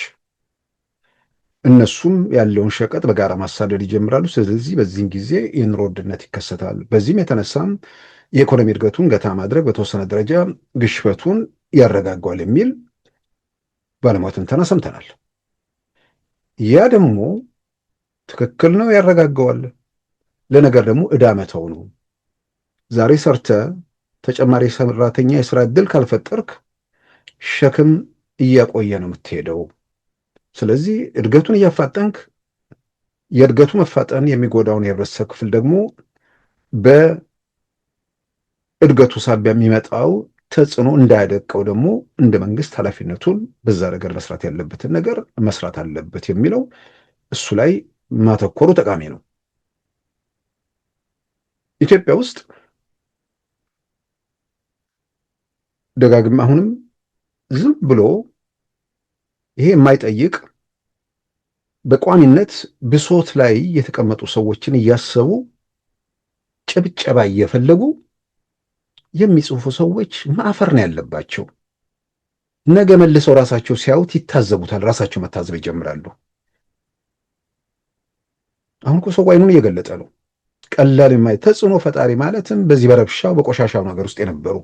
እነሱም ያለውን ሸቀጥ በጋራ ማሳደድ ይጀምራሉ። ስለዚህ በዚህም ጊዜ የኑሮ ውድነት ይከሰታል። በዚህም የተነሳም የኢኮኖሚ እድገቱን ገታ ማድረግ በተወሰነ ደረጃ ግሽበቱን ያረጋጋዋል የሚል ባለሙያ ትንተና ሰምተናል። ያ ደግሞ ትክክል ነው፣ ያረጋጋዋል። ለነገር ደግሞ ዕዳ መተው ነው። ዛሬ ሰርተ ተጨማሪ ሰራተኛ የስራ ዕድል ካልፈጠርክ ሸክም እያቆየ ነው የምትሄደው። ስለዚህ እድገቱን እያፋጠንክ የእድገቱ መፋጠን የሚጎዳውን የህብረተሰብ ክፍል ደግሞ በእድገቱ ሳቢያ የሚመጣው ተጽዕኖ እንዳያደቀው ደግሞ እንደ መንግስት ኃላፊነቱን በዛ ነገር መስራት ያለበትን ነገር መስራት አለበት የሚለው እሱ ላይ ማተኮሩ ጠቃሚ ነው። ኢትዮጵያ ውስጥ ደጋግም አሁንም ዝም ብሎ ይሄ የማይጠይቅ በቋሚነት ብሶት ላይ የተቀመጡ ሰዎችን እያሰቡ ጭብጨባ እየፈለጉ የሚጽፉ ሰዎች ማፈር ነው ያለባቸው። ነገ መልሰው ራሳቸው ሲያዩት ይታዘቡታል። ራሳቸው መታዘብ ይጀምራሉ። አሁን እኮ ሰው አይኑን እየገለጠ ነው። ቀላል ተጽዕኖ ፈጣሪ ማለትም በዚህ በረብሻው በቆሻሻው ነገር ውስጥ የነበሩ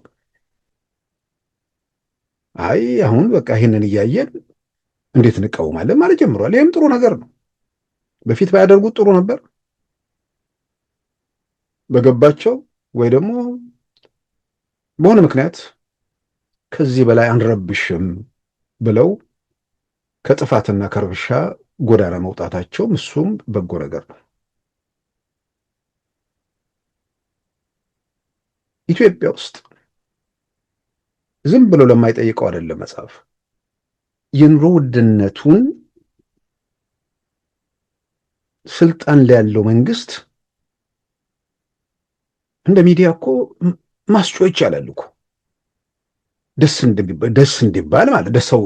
አይ አሁን በቃ ይህንን እያየን እንዴት እንቃወማለን ማለት ጀምሯል። ይህም ጥሩ ነገር ነው። በፊት ባያደርጉት ጥሩ ነበር። በገባቸው ወይ ደግሞ በሆነ ምክንያት ከዚህ በላይ አንረብሽም ብለው ከጥፋትና ከርብሻ ጎዳና መውጣታቸው እሱም በጎ ነገር ነው። ኢትዮጵያ ውስጥ ዝም ብሎ ለማይጠይቀው አይደለም መጽሐፍ የኑሮ ውድነቱን ስልጣን ላይ ያለው መንግስት እንደ ሚዲያ እኮ ማስጮህ ይቻላል እኮ ደስ እንዲባል ማለት ሰው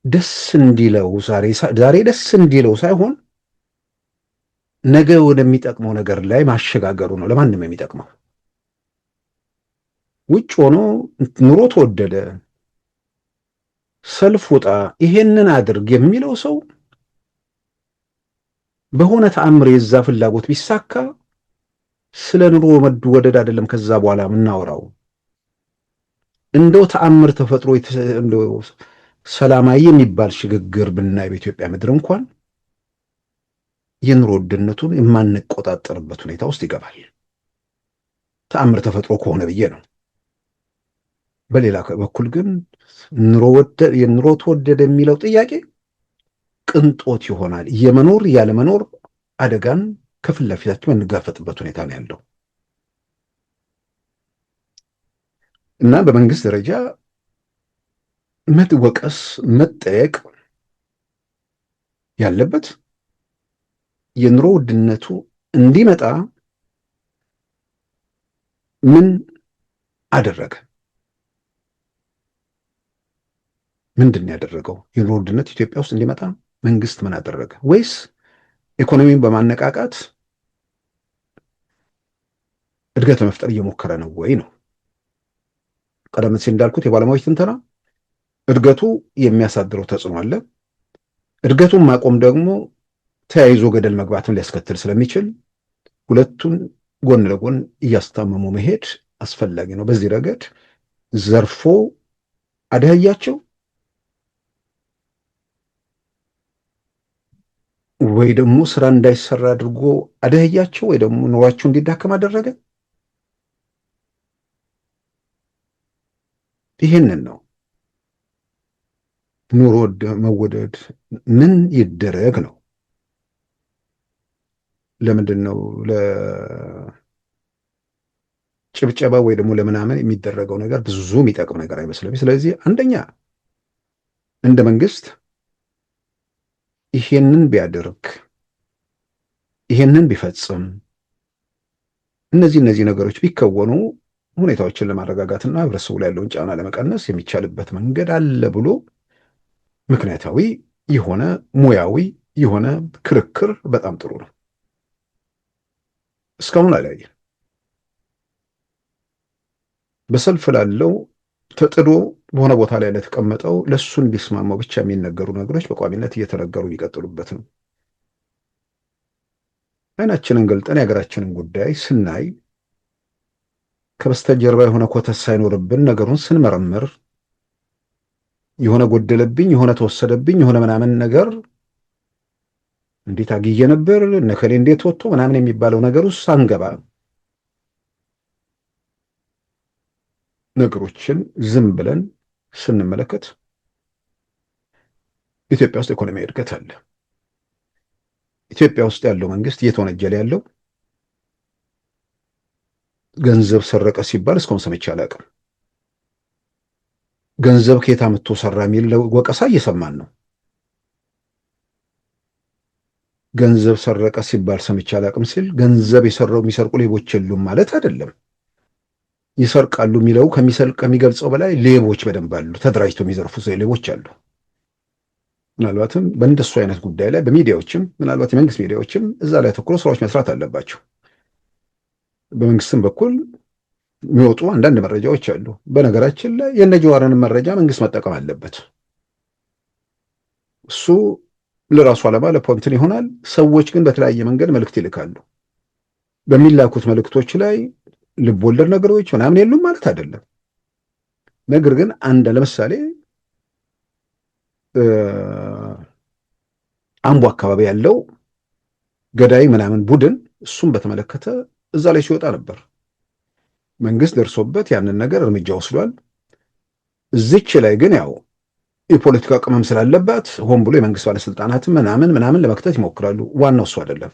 ደስ እንዲለው ዛሬ ደስ እንዲለው ሳይሆን ነገ ወደሚጠቅመው ነገር ላይ ማሸጋገሩ ነው ለማንም የሚጠቅመው። ውጭ ሆኖ ኑሮ ተወደደ፣ ሰልፍ ውጣ፣ ይሄንን አድርግ የሚለው ሰው በሆነ ተአምር የዛ ፍላጎት ቢሳካ ስለ ኑሮ መወደድ አይደለም ከዛ በኋላ የምናወራው። እንደው ተአምር ተፈጥሮ እንደው ሰላማዊ የሚባል ሽግግር ብናይ በኢትዮጵያ ምድር እንኳን የኑሮ ውድነቱን የማንቆጣጠርበት ሁኔታ ውስጥ ይገባል። ተአምር ተፈጥሮ ከሆነ ብዬ ነው። በሌላ በኩል ግን የኑሮ ተወደደ የሚለው ጥያቄ ቅንጦት ይሆናል። የመኖር ያለመኖር አደጋን ከፊት ለፊታችን የምንጋፈጥበት ሁኔታ ነው ያለው እና በመንግስት ደረጃ መወቀስ መጠየቅ ያለበት የኑሮ ውድነቱ እንዲመጣ ምን አደረገ? ምንድን ነው ያደረገው? የኑሮ ውድነት ኢትዮጵያ ውስጥ እንዲመጣ መንግስት ምን አደረገ? ወይስ ኢኮኖሚን በማነቃቃት እድገት መፍጠር እየሞከረ ነው ወይ ነው? ቀደም ሲል እንዳልኩት የባለሙያዎች ትንተና እድገቱ የሚያሳድረው ተጽዕኖ አለ። እድገቱን ማቆም ደግሞ ተያይዞ ገደል መግባትን ሊያስከትል ስለሚችል ሁለቱን ጎን ለጎን እያስታመሙ መሄድ አስፈላጊ ነው። በዚህ ረገድ ዘርፎ አደህያቸው ወይ ደግሞ ስራ እንዳይሰራ አድርጎ አደህያቸው ወይ ደግሞ ኑሯቸው እንዲዳከም አደረገ። ይህንን ነው ኑሮ መወደድ ምን ይደረግ ነው። ለምንድን ነው ለጭብጨባ ወይ ደግሞ ለምናምን የሚደረገው ነገር ብዙ የሚጠቅም ነገር አይመስልም። ስለዚህ አንደኛ እንደ መንግስት ይሄንን ቢያደርግ ይሄንን ቢፈጽም እነዚህ ነገሮች ቢከወኑ ሁኔታዎችን ለማረጋጋትና ህብረተሰቡ ላይ ያለውን ጫና ለመቀነስ የሚቻልበት መንገድ አለ ብሎ ምክንያታዊ የሆነ ሙያዊ የሆነ ክርክር በጣም ጥሩ ነው። እስካሁን አላየን። በሰልፍ ላለው ተጥዶ በሆነ ቦታ ላይ ለተቀመጠው ለሱ እንዲስማማው ብቻ የሚነገሩ ነገሮች በቋሚነት እየተነገሩ የሚቀጥሉበት ነው። አይናችንን ገልጠን የሀገራችንን ጉዳይ ስናይ ከበስተጀርባ የሆነ ኮተት ሳይኖርብን ነገሩን ስንመረምር የሆነ ጎደለብኝ፣ የሆነ ተወሰደብኝ፣ የሆነ ምናምን ነገር እንዴት አግዬ ነበር ነከሌ እንዴት ወጥቶ ምናምን የሚባለው ነገር ውስጥ ሳንገባ ነገሮችን ዝም ብለን ስንመለከት ኢትዮጵያ ውስጥ ኢኮኖሚያዊ እድገት አለ። ኢትዮጵያ ውስጥ ያለው መንግስት እየተወነጀለ ያለው ገንዘብ ሰረቀ ሲባል እስካሁን ሰምቼ አላውቅም። ገንዘብ ከየት አምጥቶ ሰራ የሚል ወቀሳ እየሰማን ነው። ገንዘብ ሰረቀ ሲባል ሰምቼ አላቅም ሲል ገንዘብ የሚሰርቁ ሌቦች የሉም ማለት አይደለም። ይሰርቃሉ የሚለው ከሚገልጸው በላይ ሌቦች በደንብ አሉ። ተደራጅተው የሚዘርፉ ሌቦች አሉ። ምናልባትም በእንደሱ አይነት ጉዳይ ላይ በሚዲያዎችም ምናልባት የመንግስት ሚዲያዎችም እዛ ላይ ተኩሮ ስራዎች መስራት አለባቸው። በመንግስትም በኩል የሚወጡ አንዳንድ መረጃዎች አሉ። በነገራችን ላይ የነ ጀዋርንም መረጃ መንግስት መጠቀም አለበት። እሱ ለራሱ ዓላማ ለፖንትን ይሆናል። ሰዎች ግን በተለያየ መንገድ መልእክት ይልካሉ። በሚላኩት መልእክቶች ላይ ልብ ወለድ ነገሮች ምናምን የሉም ማለት አይደለም። ነገር ግን ለምሳሌ አምቦ አካባቢ ያለው ገዳይ ምናምን ቡድን እሱም በተመለከተ እዛ ላይ ሲወጣ ነበር። መንግስት ደርሶበት ያንን ነገር እርምጃ ወስዷል። እዚች ላይ ግን ያው የፖለቲካ ቅመም ስላለባት ሆን ብሎ የመንግስት ባለስልጣናት ምናምን ለመክተት ይሞክራሉ። ዋናው እሱ አይደለም።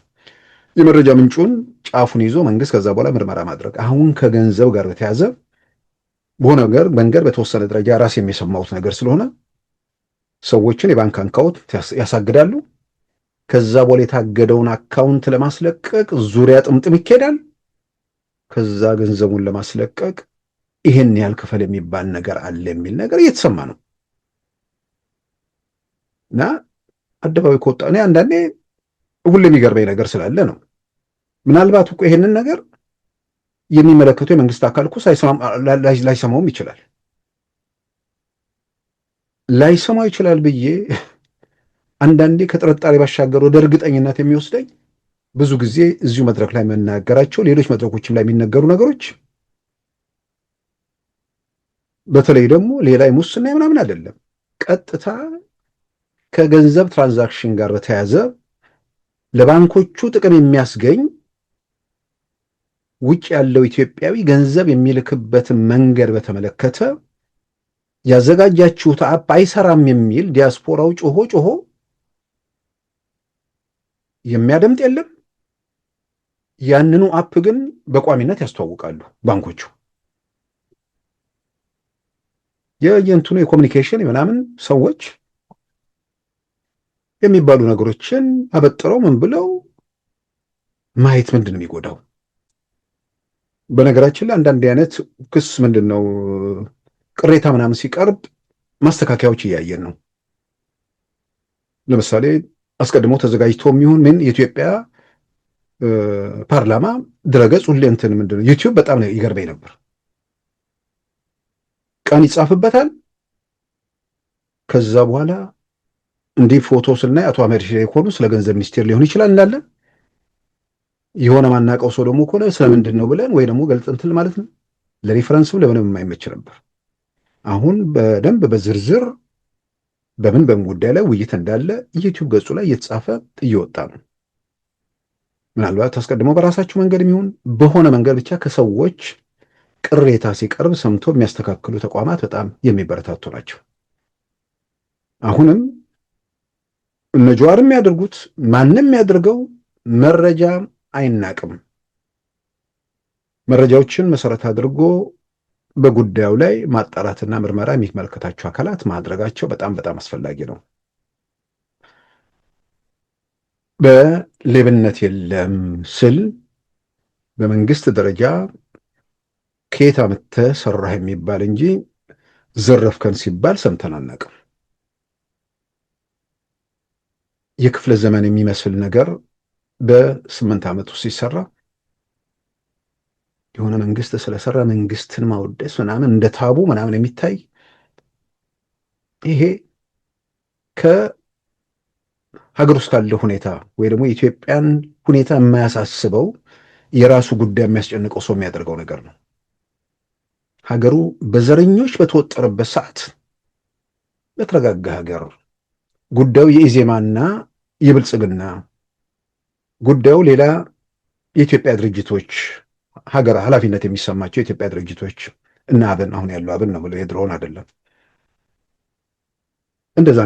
የመረጃ ምንጩን ጫፉን ይዞ መንግስት ከዛ በኋላ ምርመራ ማድረግ። አሁን ከገንዘብ ጋር በተያዘ በሆነ ነገር መንገድ በተወሰነ ደረጃ ራስ የሚሰማውት ነገር ስለሆነ ሰዎችን የባንክ አካውንት ያሳግዳሉ። ከዛ በኋላ የታገደውን አካውንት ለማስለቀቅ ዙሪያ ጥምጥም ይካሄዳል። ከዛ ገንዘቡን ለማስለቀቅ ይሄን ያህል ክፈል የሚባል ነገር አለ የሚል ነገር እየተሰማ ነው። እና አደባባይ ከወጣ እኔ አንዳንዴ ሁሉ የሚገርመኝ ነገር ስላለ ነው። ምናልባት እኮ ይሄንን ነገር የሚመለከቱ የመንግስት አካል እኮ ላይሰማውም ይችላል ብዬ አንዳንዴ ከጥርጣሬ ባሻገር ወደ እርግጠኝነት የሚወስደኝ ብዙ ጊዜ እዚሁ መድረክ ላይ መናገራቸው ሌሎች መድረኮችም ላይ የሚነገሩ ነገሮች በተለይ ደግሞ ሌላ ሙስና ምናምን አይደለም፣ ቀጥታ ከገንዘብ ትራንዛክሽን ጋር በተያያዘ ለባንኮቹ ጥቅም የሚያስገኝ ውጭ ያለው ኢትዮጵያዊ ገንዘብ የሚልክበትን መንገድ በተመለከተ ያዘጋጃችሁት አፕ አይሰራም የሚል ዲያስፖራው ጮሆ የሚያደምጥ የለም። ያንኑ አፕ ግን በቋሚነት ያስተዋውቃሉ ባንኮቹ። የየንትኑ የኮሚኒኬሽን ምናምን ሰዎች የሚባሉ ነገሮችን አበጥረው ምን ብለው ማየት ምንድን ነው የሚጎዳው? በነገራችን ላይ አንዳንድ አይነት ክስ ምንድን ነው ቅሬታ ምናምን ሲቀርብ ማስተካከያዎች እያየን ነው። ለምሳሌ አስቀድሞ ተዘጋጅቶ የሚሆን ምን የኢትዮጵያ ፓርላማ ድረገጽ ሁሌ እንትን ምንድን ነው ዩቲዩብ በጣም ይገርመኝ ነበር። ቀን ይጻፍበታል። ከዛ በኋላ እንዲህ ፎቶ ስናይ አቶ አህመድ ሺዴ የሆኑ ስለ ገንዘብ ሚኒስቴር ሊሆን ይችላል እንዳለን የሆነ ማናቀው ሰው ደግሞ ከሆነ ስለምንድን ነው ብለን ወይ ደግሞ ገልጽ እንትን ማለት ነው። ለሪፈረንስም ለምንም የማይመች ነበር። አሁን በደንብ በዝርዝር በምን ጉዳይ ላይ ውይይት እንዳለ ዩቲዩብ ገጹ ላይ እየተጻፈ እየወጣ ነው። ምናልባት አስቀድሞ በራሳቸው መንገድ የሚሆን በሆነ መንገድ ብቻ ከሰዎች ቅሬታ ሲቀርብ ሰምቶ የሚያስተካክሉ ተቋማት በጣም የሚበረታቱ ናቸው። አሁንም እነ ጀዋር የሚያደርጉት ማንም ያድርገው መረጃ አይናቅም። መረጃዎችን መሰረት አድርጎ በጉዳዩ ላይ ማጣራትና ምርመራ የሚመለከታቸው አካላት ማድረጋቸው በጣም በጣም አስፈላጊ ነው። በሌብነት የለም ስል በመንግስት ደረጃ ከየት አምጥተህ ሰራህ የሚባል እንጂ ዘረፍከን ሲባል ሰምተን አናውቅም። የክፍለ ዘመን የሚመስል ነገር በ8 ዓመት ውስጥ ሲሰራ የሆነ መንግስት ስለሰራ መንግስትን ማወደስ ምናምን እንደ ታቡ ምናምን የሚታይ ይሄ ከሀገር ውስጥ ካለው ሁኔታ ወይ ደግሞ የኢትዮጵያን ሁኔታ የማያሳስበው የራሱ ጉዳይ የሚያስጨንቀው ሰው የሚያደርገው ነገር ነው። ሀገሩ በዘረኞች በተወጠረበት ሰዓት በተረጋጋ ሀገር ጉዳዩ የኢዜማና የብልጽግና ጉዳዩ ሌላ የኢትዮጵያ ድርጅቶች ሀገር ኃላፊነት የሚሰማቸው የኢትዮጵያ ድርጅቶች እና አብን አሁን ያለው አብን ነው ብለው የድሮውን አይደለም። እንደዛ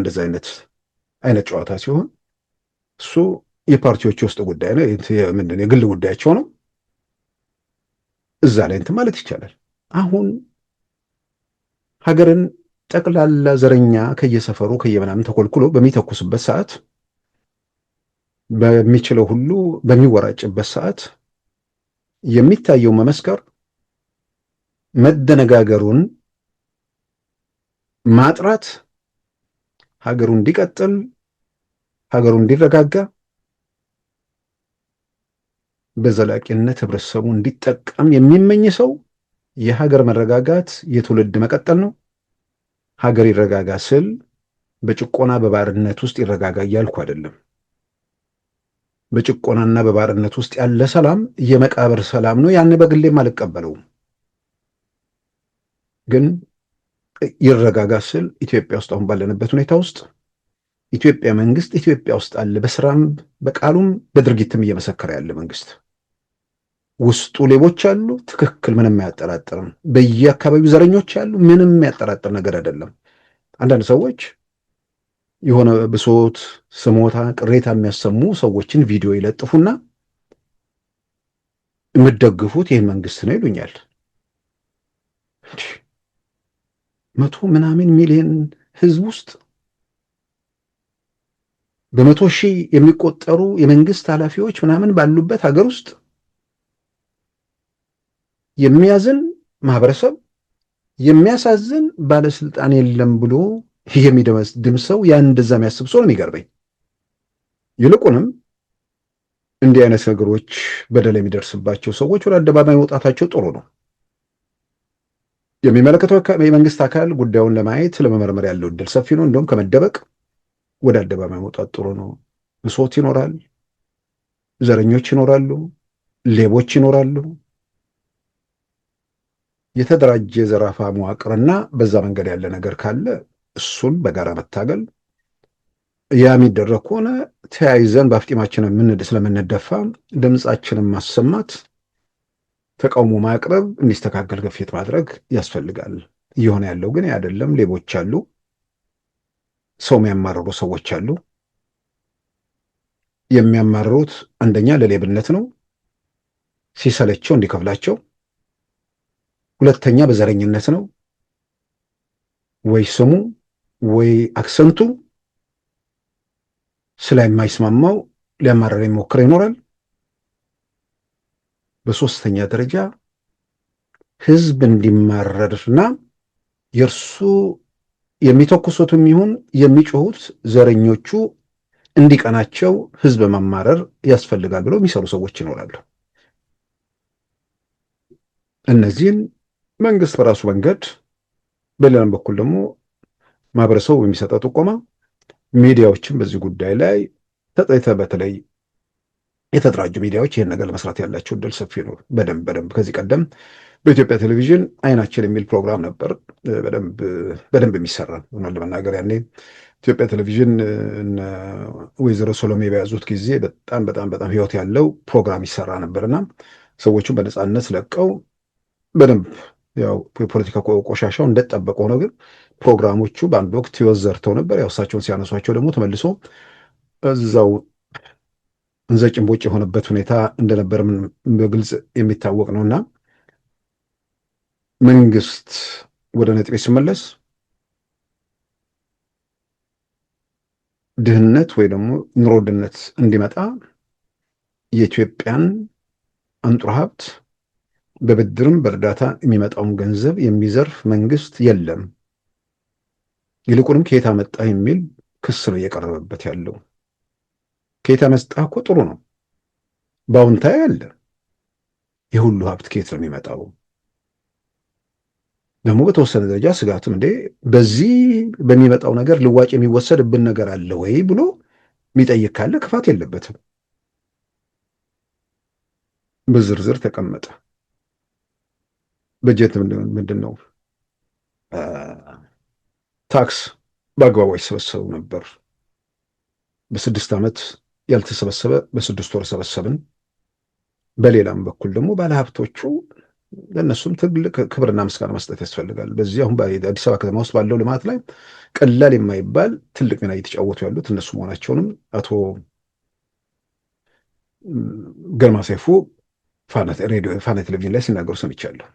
አይነት ጨዋታ ሲሆን እሱ የፓርቲዎች ውስጥ ጉዳይ ነው። ምንድን ነው የግል ጉዳያቸው ነው። እዛ ላይ እንትን ማለት ይቻላል። አሁን ሀገርን ጠቅላላ ዘረኛ ከየሰፈሩ ከየምናምን ተኮልኩሎ በሚተኩስበት ሰዓት በሚችለው ሁሉ በሚወራጭበት ሰዓት የሚታየው መመስከር መደነጋገሩን ማጥራት ሀገሩ እንዲቀጥል ሀገሩ እንዲረጋጋ በዘላቂነት ህብረተሰቡ እንዲጠቀም የሚመኝ ሰው የሀገር መረጋጋት የትውልድ መቀጠል ነው። ሀገር ይረጋጋ ስል በጭቆና በባርነት ውስጥ ይረጋጋ እያልኩ አይደለም። በጭቆናና በባርነት ውስጥ ያለ ሰላም የመቃብር ሰላም ነው። ያን በግሌም አልቀበለውም። ግን ይረጋጋ ስል ኢትዮጵያ ውስጥ አሁን ባለንበት ሁኔታ ውስጥ ኢትዮጵያ መንግስት ኢትዮጵያ ውስጥ አለ። በስራም በቃሉም በድርጊትም እየመሰከረ ያለ መንግስት ውስጡ ሌቦች አሉ። ትክክል፣ ምንም አያጠራጥርም። በየአካባቢው ዘረኞች አሉ። ምንም የሚያጠራጥር ነገር አይደለም። አንዳንድ ሰዎች የሆነ ብሶት፣ ስሞታ፣ ቅሬታ የሚያሰሙ ሰዎችን ቪዲዮ ይለጥፉና የምትደግፉት ይህን መንግስት ነው ይሉኛል። 100 ምናምን ሚሊዮን ህዝብ ውስጥ በ100 ሺህ የሚቆጠሩ የመንግስት ኃላፊዎች ምናምን ባሉበት ሀገር ውስጥ የሚያዝን ማህበረሰብ የሚያሳዝን ባለስልጣን የለም ብሎ የሚደመድም ሰው ያን እንደዛ የሚያስብ ሰው ነው የሚገርመኝ። ይልቁንም እንዲህ አይነት ነገሮች በደል የሚደርስባቸው ሰዎች ወደ አደባባይ መውጣታቸው ጥሩ ነው። የሚመለከተው የመንግስት አካል ጉዳዩን ለማየት ለመመርመር ያለው እድል ሰፊ ነው። እንደውም ከመደበቅ ወደ አደባባይ መውጣት ጥሩ ነው። ብሶት ይኖራል፣ ዘረኞች ይኖራሉ፣ ሌቦች ይኖራሉ። የተደራጀ ዘራፋ መዋቅርና በዛ መንገድ ያለ ነገር ካለ እሱን በጋራ መታገል፣ ያ የሚደረግ ከሆነ ተያይዘን በአፍጢማችንን ስለምንደፋ ድምፃችንን ማሰማት፣ ተቃውሞ ማቅረብ፣ እንዲስተካከል ግፊት ማድረግ ያስፈልጋል። እየሆነ ያለው ግን አይደለም። ሌቦች አሉ፣ ሰው የሚያማርሩ ሰዎች አሉ። የሚያማርሩት አንደኛ ለሌብነት ነው፣ ሲሰለቸው እንዲከፍላቸው። ሁለተኛ በዘረኝነት ነው። ወይ ስሙ ወይ አክሰንቱ ስለማይስማማው ሊያማረር የሚሞክር ይኖራል። በሶስተኛ ደረጃ ህዝብ እንዲማረርና የእርሱ የሚተኩሱትም ይሁን የሚጮሁት ዘረኞቹ እንዲቀናቸው ህዝብ መማረር ያስፈልጋል ብለው የሚሰሩ ሰዎች ይኖራሉ። እነዚህን መንግስት በራሱ መንገድ፣ በሌላም በኩል ደግሞ ማህበረሰቡ የሚሰጠው ጥቆማ፣ ሚዲያዎችን በዚህ ጉዳይ ላይ በተለይ የተደራጁ ሚዲያዎች ይህን ነገር ለመስራት ያላቸው እድል ሰፊ ነው። በደንብ ከዚህ ቀደም በኢትዮጵያ ቴሌቪዥን አይናችን የሚል ፕሮግራም ነበር። በደንብ የሚሰራ ሆኗል። ለመናገር ያኔ ኢትዮጵያ ቴሌቪዥን ወይዘሮ ሶሎሜ በያዙት ጊዜ በጣም ህይወት ያለው ፕሮግራም ይሰራ ነበርና ሰዎቹን በነፃነት ለቀው በደንብ ያው የፖለቲካ ቆሻሻው እንደተጠበቀ ሆኖ ግን ፕሮግራሞቹ በአንድ ወቅት ህይወት ዘርተው ነበር። ያው እሳቸውን ሲያነሷቸው ደግሞ ተመልሶ እዛው እንዘጭንቦጭ የሆነበት ሁኔታ እንደነበር በግልጽ የሚታወቅ ነውና መንግስት ወደ ነጥቤ ሲመለስ ድህነት ወይ ደግሞ ኑሮ ውድነት እንዲመጣ የኢትዮጵያን አንጡራ ሀብት በብድርም በእርዳታ የሚመጣውን ገንዘብ የሚዘርፍ መንግስት የለም። ይልቁንም ከየት አመጣ የሚል ክስ ነው እየቀረበበት ያለው። ከየት አመጣ እኮ ጥሩ ነው፣ በአዎንታዊ አለ። የሁሉ ሀብት ከየት ነው የሚመጣው? ደግሞ በተወሰነ ደረጃ ስጋትም በዚህ በሚመጣው ነገር ልዋጭ የሚወሰድብን ነገር አለ ወይ ብሎ የሚጠይቅ ካለ ክፋት የለበትም። በዝርዝር ተቀመጠ። በጀት ምንድን ነው? ታክስ በአግባቡ አይሰበሰቡ ነበር። በ6 ዓመት ያልተሰበሰበ በ6 ወር ሰበሰብን። በሌላም በኩል ደግሞ ባለሀብቶቹ ለእነሱም ትልቅ ክብርና ምስጋና መስጠት ያስፈልጋል። በዚህ አሁን በአዲስ አበባ ከተማ ውስጥ ባለው ልማት ላይ ቀላል የማይባል ትልቅ ሚና እየተጫወቱ ያሉት እነሱ መሆናቸውንም አቶ ግርማ ሰይፉ ፋና ቴሌቪዥን ላይ ሲናገሩ ሰምቻለሁ።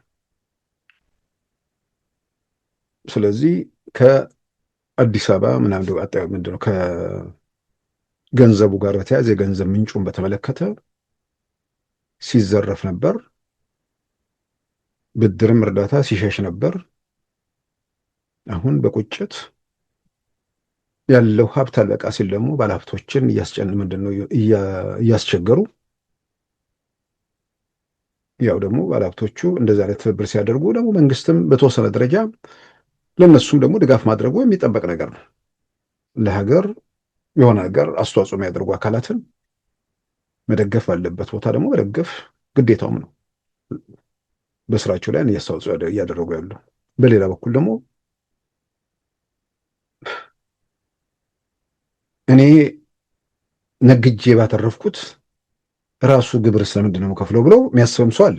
ስለዚህ ከአዲስ አበባ ምናምን ምንድነው ገንዘቡ ጋር በተያያዘ የገንዘብ ምንጩን በተመለከተ ሲዘረፍ ነበር። ብድርም እርዳታ ሲሸሽ ነበር። አሁን በቁጭት ያለው ሀብት አለቃ ሲል ደግሞ ባለሀብቶችን እያስቸገሩ ያው ደግሞ ባለሀብቶቹ እንደዚህ አይነት ትብብር ሲያደርጉ ደግሞ መንግስትም በተወሰነ ደረጃ ለነሱም ደግሞ ድጋፍ ማድረጉ የሚጠበቅ ነገር ነው። ለሀገር የሆነ ነገር አስተዋጽኦ የሚያደርጉ አካላትን መደገፍ ባለበት ቦታ ደግሞ መደገፍ ግዴታውም ነው። በስራቸው ላይ አስተዋጽኦ እያደረጉ ያሉ። በሌላ በኩል ደግሞ እኔ ነግጄ ባተረፍኩት ራሱ ግብር ስለምንድን ነው ከፍለው ብለው የሚያስብም ሰው አለ።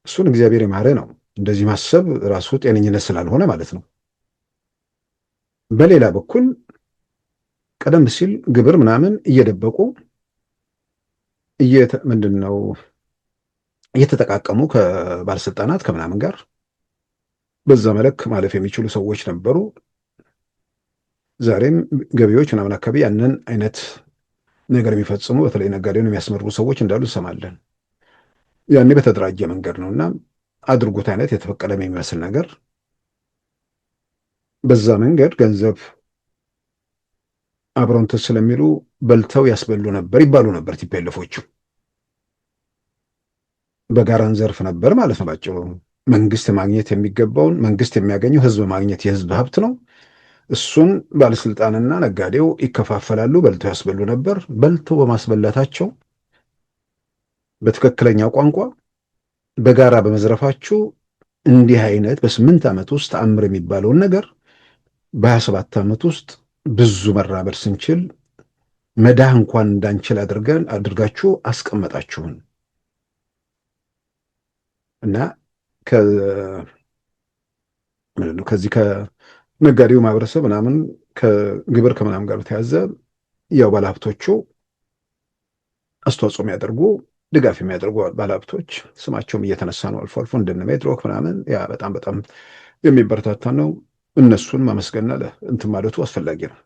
እሱን እግዚአብሔር የማረ ነው። እንደዚህ ማሰብ ራሱ ጤነኝነት ስላልሆነ ማለት ነው። በሌላ በኩል ቀደም ሲል ግብር ምናምን እየደበቁ ምንድን ነው እየተጠቃቀሙ ከባለስልጣናት ከምናምን ጋር በዛ መለክ ማለፍ የሚችሉ ሰዎች ነበሩ። ዛሬም ገቢዎች ምናምን አካባቢ ያንን አይነት ነገር የሚፈጽሙ በተለይ ነጋዴውን የሚያስመርሩ ሰዎች እንዳሉ እንሰማለን። ያኔ በተደራጀ መንገድ ነውና አድርጉት አይነት የተፈቀደ የሚመስል ነገር በዛ መንገድ ገንዘብ አብረውንት ስለሚሉ በልተው ያስበሉ ነበር ይባሉ ነበር። ቲፔልፎቹ በጋራን ዘርፍ ነበር ማለት ነው ባጭሩ። መንግስት ማግኘት የሚገባውን መንግስት የሚያገኘው ህዝብ ማግኘት የህዝብ ሀብት ነው። እሱን ባለስልጣንና ነጋዴው ይከፋፈላሉ። በልተው ያስበሉ ነበር። በልተው በማስበላታቸው በትክክለኛው ቋንቋ በጋራ በመዝረፋችሁ እንዲህ አይነት በ8 ዓመት ውስጥ ተአምር የሚባለውን ነገር በ27 ዓመት ውስጥ ብዙ መራበር ስንችል መዳህ እንኳን እንዳንችል አድርጋችሁ አስቀመጣችሁን እና ከዚህ ከነጋዴው ማህበረሰብ ምናምን ከግብር ከምናምን ጋር በተያዘ ያው ባለሀብቶቹ አስተዋጽኦ የሚያደርጉ ድጋፍ የሚያደርጉ ባለሀብቶች ስማቸውም እየተነሳ ነው አልፎ አልፎ እንደነ ሜድሮክ ምናምን። ያ በጣም በጣም የሚበረታታ ነው። እነሱን ማመስገንና እንትን ማለቱ አስፈላጊ ነው።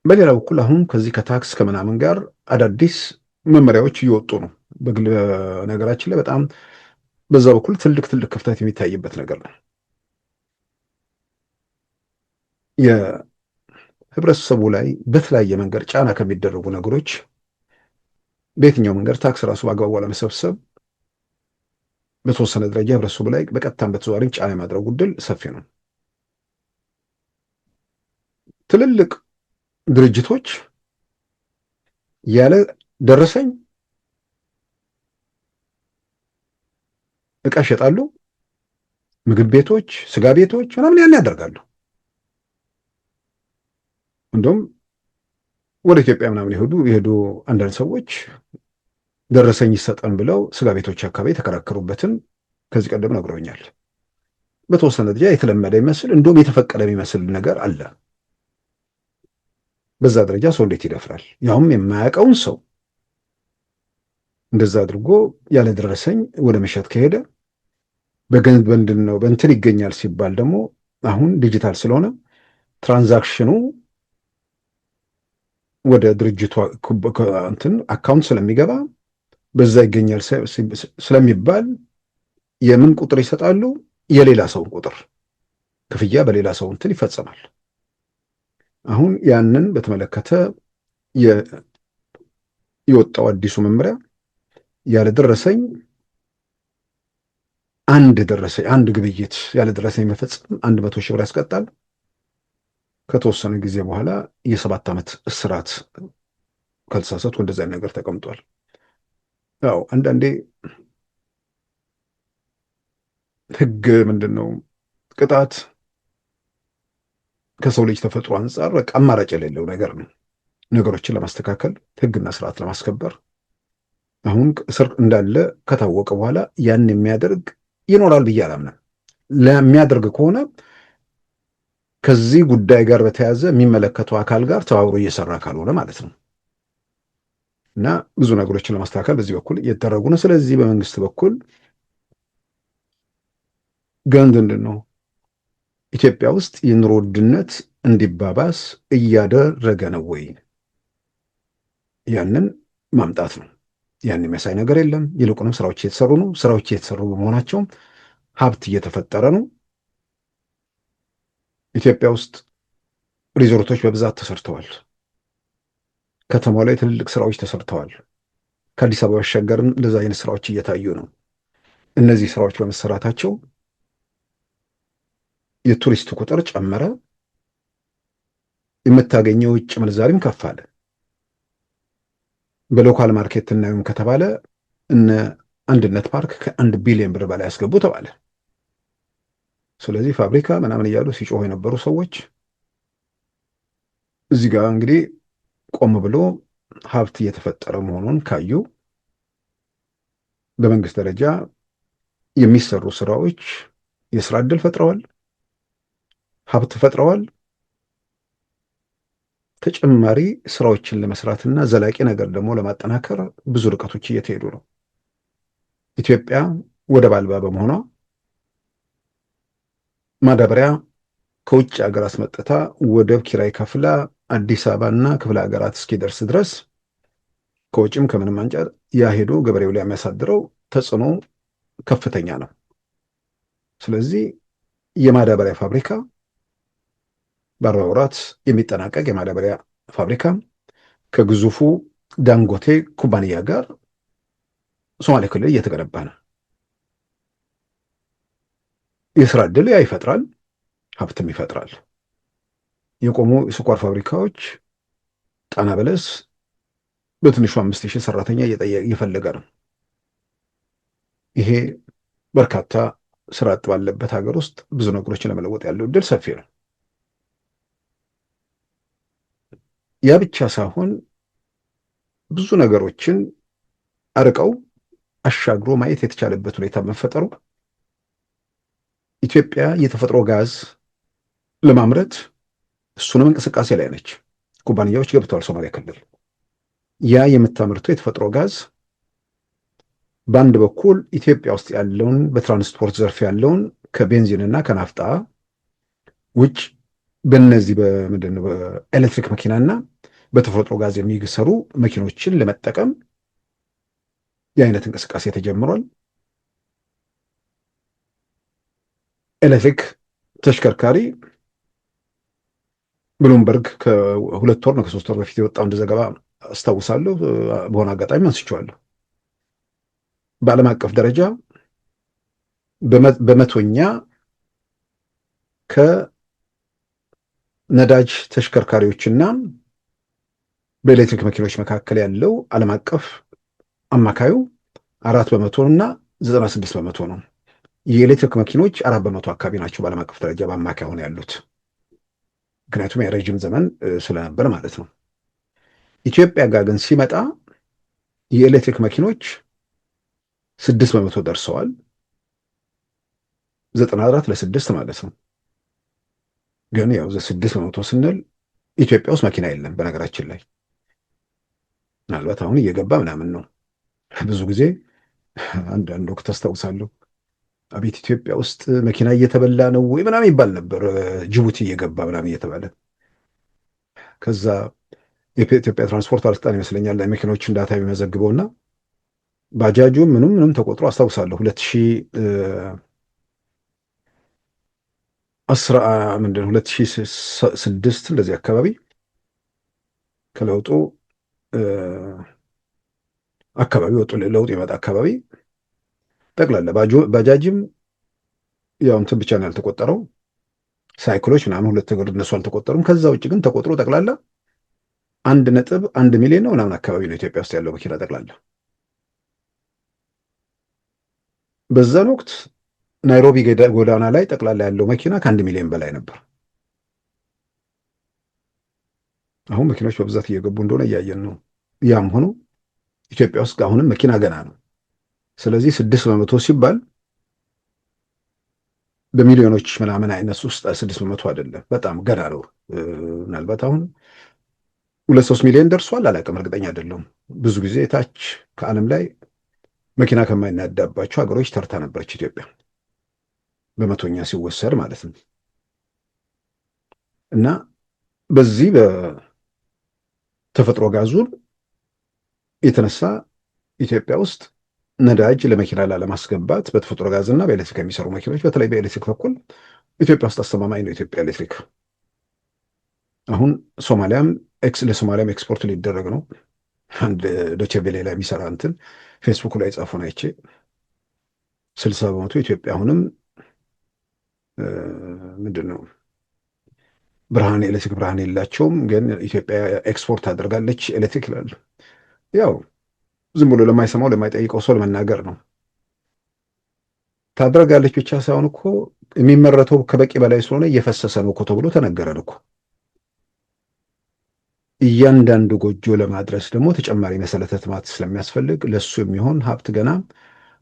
በሌላ በኩል አሁን ከዚህ ከታክስ ከምናምን ጋር አዳዲስ መመሪያዎች እየወጡ ነው። ነገራችን ላይ በጣም በዛ በኩል ትልቅ ክፍተት የሚታይበት ነገር ነው። የህብረተሰቡ ላይ በተለያየ መንገድ ጫና ከሚደረጉ ነገሮች በየትኛው መንገድ ታክስ ራሱ በአግባቡ ለመሰብሰብ በተወሰነ ደረጃ ህብረተሰቡ ላይ በቀጥታም በተዘዋዋሪም ጫና የማድረጉ ዕድል ሰፊ ነው። ትልልቅ ድርጅቶች ያለ ደረሰኝ እቃ ይሸጣሉ። ምግብ ቤቶች፣ ስጋ ቤቶች ምናምን ያን ያደርጋሉ። እንደውም ወደ ኢትዮጵያ ምናምን የሄዱ አንዳንድ ሰዎች ደረሰኝ ይሰጠን ብለው ስጋ ቤቶች አካባቢ የተከራከሩበትን ከዚህ ቀደም ነግረውኛል። በተወሰነ ደረጃ የተለመደ ይመስል እንደውም የተፈቀደ የሚመስል ነገር አለ። በዛ ደረጃ ሰው እንዴት ይደፍራል? ያውም የማያውቀውን ሰው እንደዛ አድርጎ ያለ ደረሰኝ ወደ መሸጥ ከሄደ በገንዘብ ምንድን ነው በእንትን ይገኛል ሲባል ደግሞ አሁን ዲጂታል ስለሆነ ትራንዛክሽኑ ወደ ድርጅቱ እንትን አካውንት ስለሚገባ በዛ ይገኛል ስለሚባል የምን ቁጥር ይሰጣሉ? የሌላ ሰውን ቁጥር ክፍያ በሌላ ሰው እንትን ይፈጸማል። አሁን ያንን በተመለከተ የወጣው አዲሱ መመሪያ ያለ ደረሰኝ አንድ ግብይት ያለ ደረሰኝ መፈጸም 100 ሺህ ብር ያስቀጣል። ከተወሰነ ጊዜ በኋላ የ7 ዓመት እስራት ካልተሳሳትኩ እንደዛ ነገር ተቀምጧል። ያው አንዳንዴ ህግ ምንድን ነው ቅጣት ከሰው ልጅ ተፈጥሮ አንጻር በቃ አማራጭ የሌለው ነገር ነው። ነገሮችን ለማስተካከል ህግና ስርዓት ለማስከበር አሁን እስር እንዳለ ከታወቀ በኋላ ያን የሚያደርግ ይኖራል ብዬ አላምንም። ለሚያደርግ ከሆነ ከዚህ ጉዳይ ጋር በተያያዘ የሚመለከተው አካል ጋር ተባብሮ እየሰራ ካልሆነ ማለት ነው። እና ብዙ ነገሮችን ለማስተካከል በዚህ በኩል እየተደረጉ ነው። ስለዚህ በመንግስት በኩል ምንድን ነው ኢትዮጵያ ውስጥ የኑሮ ውድነት እንዲባባስ እያደረገ ነው ወይ? ያንን ማምጣት ነው። ያን የሚያሳይ ነገር የለም። ይልቁንም ስራዎች እየተሰሩ ነው። ስራዎች እየተሰሩ በመሆናቸውም ሀብት እየተፈጠረ ነው። ኢትዮጵያ ውስጥ ሪዞርቶች በብዛት ተሰርተዋል። ከተማው ላይ ትልልቅ ስራዎች ተሰርተዋል። ከአዲስ አበባ ባሻገርም እንደዛ አይነት ስራዎች እየታዩ ነው። እነዚህ ስራዎች በመሰራታቸው የቱሪስት ቁጥር ጨመረ፣ የምታገኘው ውጭ ምንዛሪም ከፍ አለ። በሎካል ማርኬት እናዩም ከተባለ እነ አንድነት ፓርክ ከ1 ቢሊዮን ብር በላይ ያስገቡ ተባለ። ስለዚህ ፋብሪካ ምናምን እያሉ ሲጮሁ የነበሩ ሰዎች እዚህ ጋር እንግዲህ ቆም ብሎ ሀብት እየተፈጠረ መሆኑን ካዩ በመንግስት ደረጃ የሚሰሩ ስራዎች የስራ ዕድል ፈጥረዋል፣ ሀብት ፈጥረዋል። ተጨማሪ ስራዎችን ለመስራትና ዘላቂ ነገር ደግሞ ለማጠናከር ብዙ ርቀቶች እየተሄዱ ነው። ኢትዮጵያ ወደብ አልባ በመሆኗ ማዳበሪያ ከውጭ ሀገር አስመጥታ ወደብ ኪራይ ከፍላ አዲስ አበባና ክፍለ ሀገራት እስኪደርስ ድረስ ከውጭም ከምንም አንጻር ያ ሄዶ ገበሬው ላይ የሚያሳድረው ተጽዕኖ ከፍተኛ ነው። ስለዚህ የማዳበሪያ ፋብሪካ በ40 ወራት የሚጠናቀቅ የማዳበሪያ ፋብሪካ ከግዙፉ ዳንጎቴ ኩባንያ ጋር ሶማሌ ክልል እየተገነባ ነው። የስራ ዕድል ያ ይፈጥራል፣ ሀብትም ይፈጥራል። የቆሙ የስኳር ፋብሪካዎች ጣና በለስ በትንሹ 5000 ሰራተኛ እየፈለገ ነው። ይሄ በርካታ ስራ አጥ ባለበት ሀገር ውስጥ ብዙ ነገሮችን ለመለወጥ ያለው ዕድል ሰፊ ነው። ያ ብቻ ሳይሆን ብዙ ነገሮችን አርቀው አሻግሮ ማየት የተቻለበት ሁኔታ መፈጠሩ ኢትዮጵያ የተፈጥሮ ጋዝ ለማምረት እሱንም እንቅስቃሴ ላይ ነች። ኩባንያዎች ገብተዋል ሶማሊያ ክልል። ያ የምታመርተው የተፈጥሮ ጋዝ በአንድ በኩል ኢትዮጵያ ውስጥ ያለውን በትራንስፖርት ዘርፍ ያለውን ከቤንዚንና ከናፍጣ ውጭ በእነዚህ በኤሌክትሪክ መኪናና በተፈጥሮ ጋዝ የሚሰሩ መኪኖችን ለመጠቀም የአይነት እንቅስቃሴ ተጀምሯል። ኤሌክትሪክ ተሽከርካሪ ብሉምበርግ ከ2 ወር ነው ከ3 ወር በፊት የወጣው እንደ ዘገባ አስታውሳለሁ። በሆነ አጋጣሚ አንስቼዋለሁ። በዓለም አቀፍ ደረጃ በመቶኛ ከነዳጅ ተሽከርካሪዎችና በኤሌክትሪክ መኪኖች መካከል ያለው ዓለም አቀፍ አማካዩ 4% እና 96% ነው። የኤሌክትሪክ መኪኖች 4% አካባቢ ናቸው በዓለም አቀፍ ደረጃ በአማካይ ሆነው ያሉት። ምክንያቱም የረጅም ዘመን ስለነበር ማለት ነው። ኢትዮጵያ ጋር ግን ሲመጣ የኤሌክትሪክ መኪኖች 6% ደርሰዋል። 94 ለ6 ማለት ነው። ግን ያው 6% ስንል ኢትዮጵያ ውስጥ መኪና የለም በነገራችን ላይ። ምናልባት አሁን እየገባ ምናምን ነው። ብዙ ጊዜ አንዳንድ ወቅት አስታውሳለሁ አቤት ኢትዮጵያ ውስጥ መኪና እየተበላ ነው ወይ ምናምን ይባል ነበር። ጅቡቲ እየገባ ምናምን እየተባለ ከዛ የኢትዮጵያ ትራንስፖርት ባለስልጣን ይመስለኛል ለመኪኖችን ዳታ የሚመዘግበውና ባጃጁ ምንም ተቆጥሮ አስታውሳለሁ 2006 እንደዚህ አካባቢ ከለውጡ አካባቢ ወጡ ለውጥ ይመጣ አካባቢ ጠቅላላ ባጃጅም ያው እንትን ብቻ ነው ያልተቆጠረው። ሳይክሎች ምናምን 2 እግር እነሱ አልተቆጠሩም። ከዛ ውጭ ግን ተቆጥሮ ጠቅላላ 1.1 ሚሊዮን ነው ምናምን አካባቢ ነው ኢትዮጵያ ውስጥ ያለው መኪና ጠቅላላ። በዛን ወቅት ናይሮቢ ጎዳና ላይ ጠቅላላ ያለው መኪና ከ1 ሚሊዮን በላይ ነበር። አሁን መኪኖች በብዛት እየገቡ እንደሆነ እያየን ነው። ያም ሆኖ ኢትዮጵያ ውስጥ አሁንም መኪና ገና ነው። ስለዚህ 6% ሲባል በሚሊዮኖች ምናምን አይነት ውስጥ 6% አይደለም፣ በጣም ገና ነው። ምናልባት አሁን 2-3 ሚሊዮን ደርሷል፣ አላውቅም፣ እርግጠኛ አይደለሁም። ብዙ ጊዜ ታች ከዓለም ላይ መኪና ከማይናዳባቸው ሀገሮች ተርታ ነበረች ኢትዮጵያ፣ በመቶኛ ሲወሰድ ማለት ነው። እና በዚህ በተፈጥሮ ጋዙን የተነሳ ኢትዮጵያ ውስጥ ነዳጅ ለመኪና ላለማስገባት በተፈጥሮ ጋዝና በኤሌክትሪክ የሚሰሩ መኪኖች በተለይ በኤሌክትሪክ በኩል ኢትዮጵያ ውስጥ አስተማማኝ ነው። ኢትዮጵያ ኤሌክትሪክ አሁን ለሶማሊያም ኤክስፖርት ሊደረግ ነው። አንድ ዶቼ ቬለ ላይ የሚሰራ እንትን ፌስቡክ ላይ ጻፉን አይቼ 60% ኢትዮጵያ አሁንም ምንድን ነው ኤሌክትሪክ ብርሃን የላቸውም፣ ግን ኢትዮጵያ ኤክስፖርት ታደርጋለች ኤሌክትሪክ ይላል። ያው ዝም ብሎ ለማይሰማው ለማይጠይቀው ሰው ለመናገር ነው። ታደርጋለች ብቻ ሳይሆን እኮ የሚመረተው ከበቂ በላይ ስለሆነ እየፈሰሰ ነው እኮ ተብሎ ተነገረን እኮ። እያንዳንዱ ጎጆ ለማድረስ ደግሞ ተጨማሪ መሰረተ ልማት ስለሚያስፈልግ ለሱ የሚሆን ሀብት ገና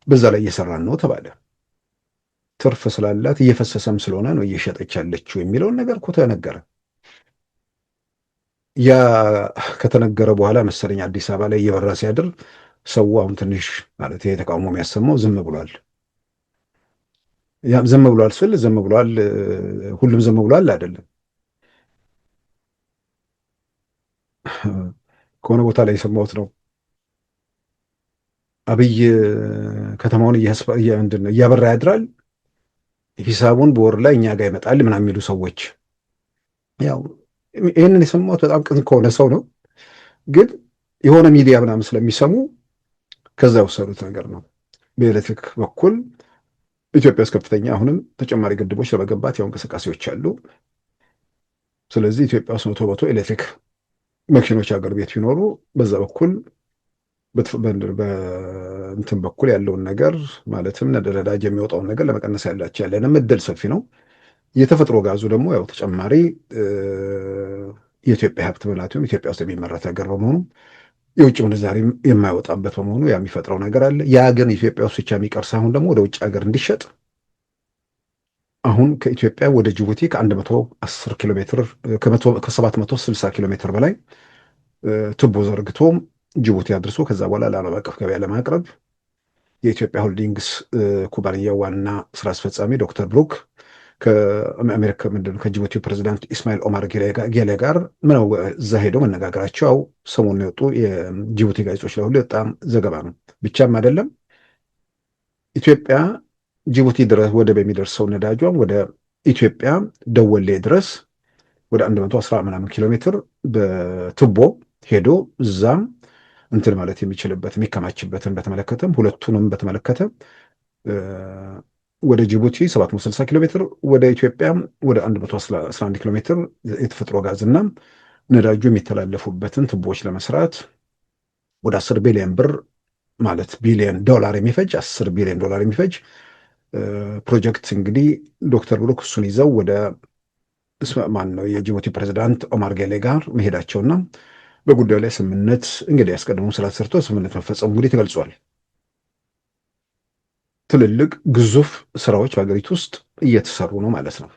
በዛ ላይ እየሰራን ነው ተባለ። ትርፍ ስላላት እየፈሰሰም ስለሆነ ነው እየሸጠች ያለችው የሚለውን ነገር እኮ ተነገረ። ያ ከተነገረ በኋላ መሰለኝ አዲስ አበባ ላይ እየበራ ሲያድር ሰው አሁን ትንሽ ማለት ይሄ ተቃውሞ የሚያሰማው ዝም ብሏል። ያም ዝም ብሏል ስል ዝም ብሏል፣ ሁሉም ዝም ብሏል አይደለም። ከሆነ ቦታ ላይ የሰማሁት ነው። አብይ ከተማውን እያበራ ያድራል፣ ሂሳቡን በወር ላይ እኛ ጋር ይመጣል ምናምን የሚሉ ሰዎች፣ ያው ይህንን የሰማሁት በጣም ቅን ከሆነ ሰው ነው። ግን የሆነ ሚዲያ ምናምን ስለሚሰሙ ከዛ የወሰዱት ነገር ነው። በኤሌክትሪክ በኩል ኢትዮጵያ ውስጥ ከፍተኛ አሁንም ተጨማሪ ግድቦች ለመገንባት ያው እንቅስቃሴዎች አሉ። ስለዚህ ኢትዮጵያ ውስጥ 100% ኤሌክትሪክ መኪኖች አገር ቤት ቢኖሩ በዛ በኩል በእንትን በኩል ያለውን ነገር ማለትም ነዳጅ የሚወጣውን ነገር ለመቀነስ ያለንም እድል ሰፊ ነው። የተፈጥሮ ጋዙ ደግሞ ያው ተጨማሪ የኢትዮጵያ ሀብት በላቲም ኢትዮጵያ ውስጥ የሚመረት ነገር በመሆኑ የውጭ ምንዛሪ የማይወጣበት በመሆኑ ያ የሚፈጥረው ነገር አለ። ያ ግን ኢትዮጵያ ውስጥ ብቻ የሚቀር ሳይሆን ደግሞ ወደ ውጭ ሀገር እንዲሸጥ አሁን ከኢትዮጵያ ወደ ጅቡቲ ከ110 ኪሎ ሜትር ከ760 ኪሎ ሜትር በላይ ቱቦ ዘርግቶ ጅቡቲ አድርሶ ከዛ በኋላ ለዓለም አቀፍ ገበያ ለማቅረብ የኢትዮጵያ ሆልዲንግስ ኩባንያ ዋና ስራ አስፈጻሚ ዶክተር ብሩክ ከአሜሪካ ከጅቡቲው ፕሬዚዳንት ኢስማኤል ኦማር ጌሌ ጋር ምነው እዛ ሄደው መነጋገራቸው ሰሞኑን የወጡ የጅቡቲ ጋዜጦች ላይ ሁሉ በጣም ዘገባ ነው። ብቻም አይደለም ኢትዮጵያ ጅቡቲ ድረስ ወደብ የሚደርሰው ነዳጇን ወደ ኢትዮጵያ ደወሌ ድረስ ወደ 110 ምናምን ኪሎ ሜትር በቱቦ ሄዶ እዛም እንትን ማለት የሚችልበት የሚከማችበትን በተመለከተም ሁለቱንም በተመለከተ ወደ ጅቡቲ 760 ኪሎ ሜትር ወደ ኢትዮጵያ ወደ 111 ኪሎ ሜትር የተፈጥሮ ጋዝና ነዳጁ የሚተላለፉበትን ቱቦዎች ለመስራት ወደ 10 ቢሊዮን ብር ማለት ቢሊዮን ዶላር የሚፈጅ 10 ቢሊዮን ዶላር የሚፈጅ ፕሮጀክት እንግዲህ ዶክተር ብሩክ እሱን ይዘው ወደ የጅቡቲ ፕሬዚዳንት ኦማር ጌሌ ጋር መሄዳቸውና በጉዳዩ ላይ ስምምነት እንግዲህ ያስቀድሞ ስላሰርቶ ስምምነት መፈጸሙ እንግዲህ ተገልጿል። ትልልቅ ግዙፍ ስራዎች በሀገሪቱ ውስጥ እየተሰሩ ነው ማለት ነው።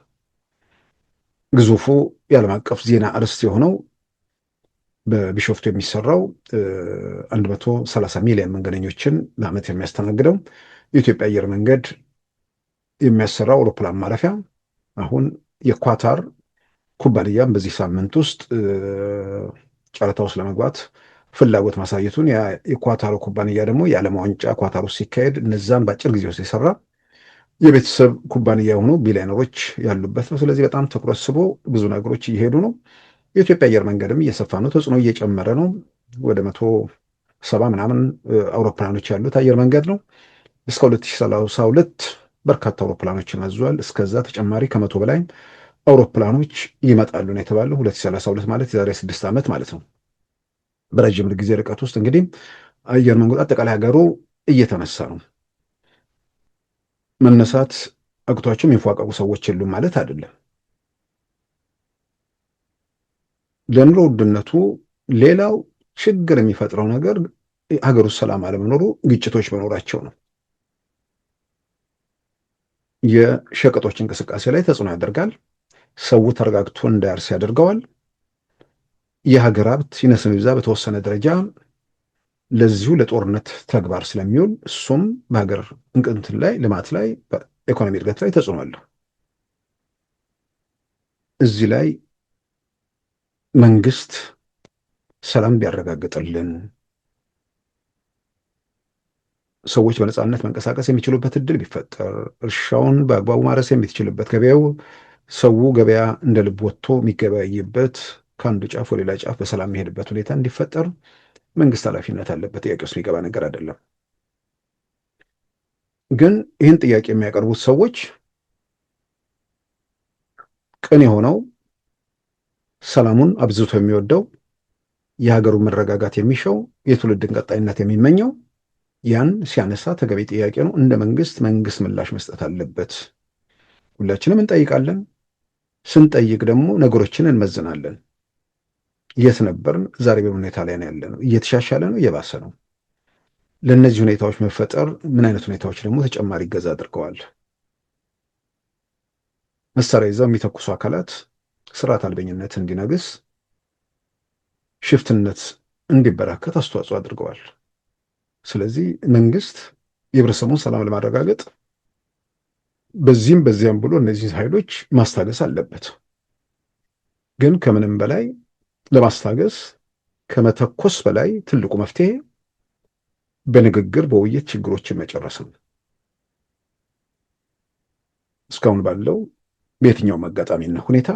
ግዙፉ የዓለም አቀፍ ዜና አርዕስት የሆነው በቢሾፍቱ የሚሰራው 130 ሚሊዮን መንገደኞችን በዓመት የሚያስተናግደው የኢትዮጵያ አየር መንገድ የሚያሰራው አውሮፕላን ማረፊያ አሁን የኳታር ኩባንያም በዚህ ሳምንት ውስጥ ጨረታ ውስጥ ለመግባት ፍላጎት ማሳየቱን የኳታሩ ኩባንያ ደግሞ የዓለም ዋንጫ ኳታር ውስጥ ሲካሄድ እነዛን በአጭር ጊዜ ውስጥ የሰራ የቤተሰብ ኩባንያ የሆኑ ቢሊዮነሮች ያሉበት ነው። ስለዚህ በጣም ትኩረት ስቦ ብዙ ነገሮች እየሄዱ ነው። የኢትዮጵያ አየር መንገድም እየሰፋ ነው፣ ተጽዕኖ እየጨመረ ነው። ወደ 170 ምናምን አውሮፕላኖች ያሉት አየር መንገድ ነው። እስከ 2032 በርካታ አውሮፕላኖችን አዟል። እስከዛ ተጨማሪ ከ100 በላይ አውሮፕላኖች ይመጣሉ ነው የተባለው። 2032 ማለት የዛሬ 6 ዓመት ማለት ነው። በረጅም ጊዜ ርቀት ውስጥ እንግዲህ አየር መንገድ አጠቃላይ ሀገሩ እየተነሳ ነው። መነሳት አቅቷቸው የሚፏቀቁ ሰዎች የሉም ማለት አይደለም። ለኑሮ ውድነቱ ሌላው ችግር የሚፈጥረው ነገር ሀገር ውስጥ ሰላም አለመኖሩ፣ ግጭቶች መኖራቸው ነው። የሸቀጦች እንቅስቃሴ ላይ ተጽዕኖ ያደርጋል። ሰው ተረጋግቶ እንዳያርስ ያደርገዋል። የሀገር ሀብት ይነስም ይብዛ በተወሰነ ደረጃ ለዚሁ ለጦርነት ተግባር ስለሚውል እሱም በሀገር እንቅንትን ላይ ልማት ላይ በኢኮኖሚ እድገት ላይ ተጽዕኖ አለው። እዚህ ላይ መንግስት ሰላም ቢያረጋግጥልን፣ ሰዎች በነፃነት መንቀሳቀስ የሚችሉበት እድል ቢፈጠር፣ እርሻውን በአግባቡ ማረስ የሚችልበት፣ ሰው ገበያ እንደ ልብ ወጥቶ የሚገበያይበት፣ ከአንዱ ጫፍ ወደ ሌላ ጫፍ በሰላም የሚሄድበት ሁኔታ እንዲፈጠር መንግስት ኃላፊነት አለበት። ጥያቄ ውስጥ የሚገባ ነገር አይደለም። ግን ይህን ጥያቄ የሚያቀርቡት ሰዎች ቅን የሆነው ሰላሙን አብዝቶ የሚወደው የሀገሩን መረጋጋት የሚሻው የትውልድን ቀጣይነት የሚመኘው ያን ሲያነሳ ተገቢ ጥያቄ ነው። እንደ መንግስት ምላሽ መስጠት አለበት። ሁላችንም እንጠይቃለን። ስንጠይቅ ደግሞ ነገሮችን እንመዝናለን። የት ነበርን? ዛሬ በምን ሁኔታ ላይ ነው ያለነው? እየተሻሻለ ነው? እየባሰ ነው? ለእነዚህ ሁኔታዎች መፈጠር ምን አይነት ሁኔታዎች ደግሞ ተጨማሪ እገዛ አድርገዋል? መሳሪያ ይዘው የሚተኩሱ አካላት ስርዓት አልበኝነት እንዲነግስ፣ ሽፍትነት እንዲበራከት አስተዋጽኦ አድርገዋል። ስለዚህ መንግስት የህብረተሰቡን ሰላም ለማረጋገጥ በዚህም በዚያም ብሎ እነዚህ ኃይሎች ማስታገስ አለበት። ግን ከምንም በላይ ለማስታገስ ከመተኮስ በላይ ትልቁ መፍትሄ በንግግር በውይይት ችግሮችን መጨረስ ነው። እስካሁን ባለው በየትኛውም አጋጣሚና ሁኔታ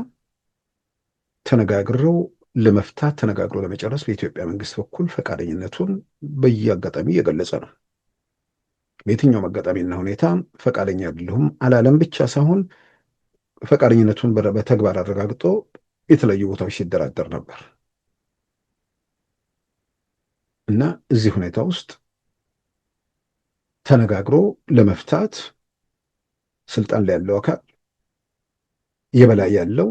ተነጋግረው ለመፍታት ተነጋግሮ ለመጨረስ በኢትዮጵያ መንግስት በኩል ፈቃደኝነቱን በየአጋጣሚ እየገለጸ ነው። በየትኛውም አጋጣሚና ሁኔታ ፈቃደኛ አይደለሁም አላለም ብቻ ሳይሆን ፈቃደኝነቱን በተግባር አረጋግጦ የተለያዩ ቦታዎች ሲደራደር ነበር እና እዚህ ሁኔታ ውስጥ ተነጋግሮ ለመፍታት ስልጣን ላይ ያለው አካል የበላይ ያለው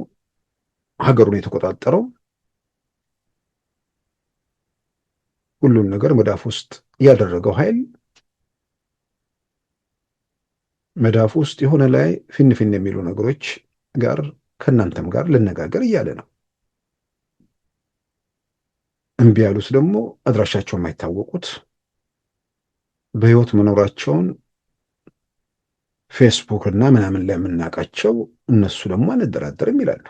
ሀገሩን የተቆጣጠረው ሁሉን ነገር መዳፍ ውስጥ ያደረገው ኃይል መዳፍ ውስጥ የሆነ ላይ ፊንፊን የሚሉ ነገሮች ጋር ከእናንተም ጋር ልነጋገር እያለ ነው። እምቢ ያሉት ደግሞ አድራሻቸው የማይታወቁት በህይወት መኖራቸውን ፌስቡክ እና ምናምን ላይ የምናውቃቸው እነሱ ደግሞ አንደራደርም ይላሉ።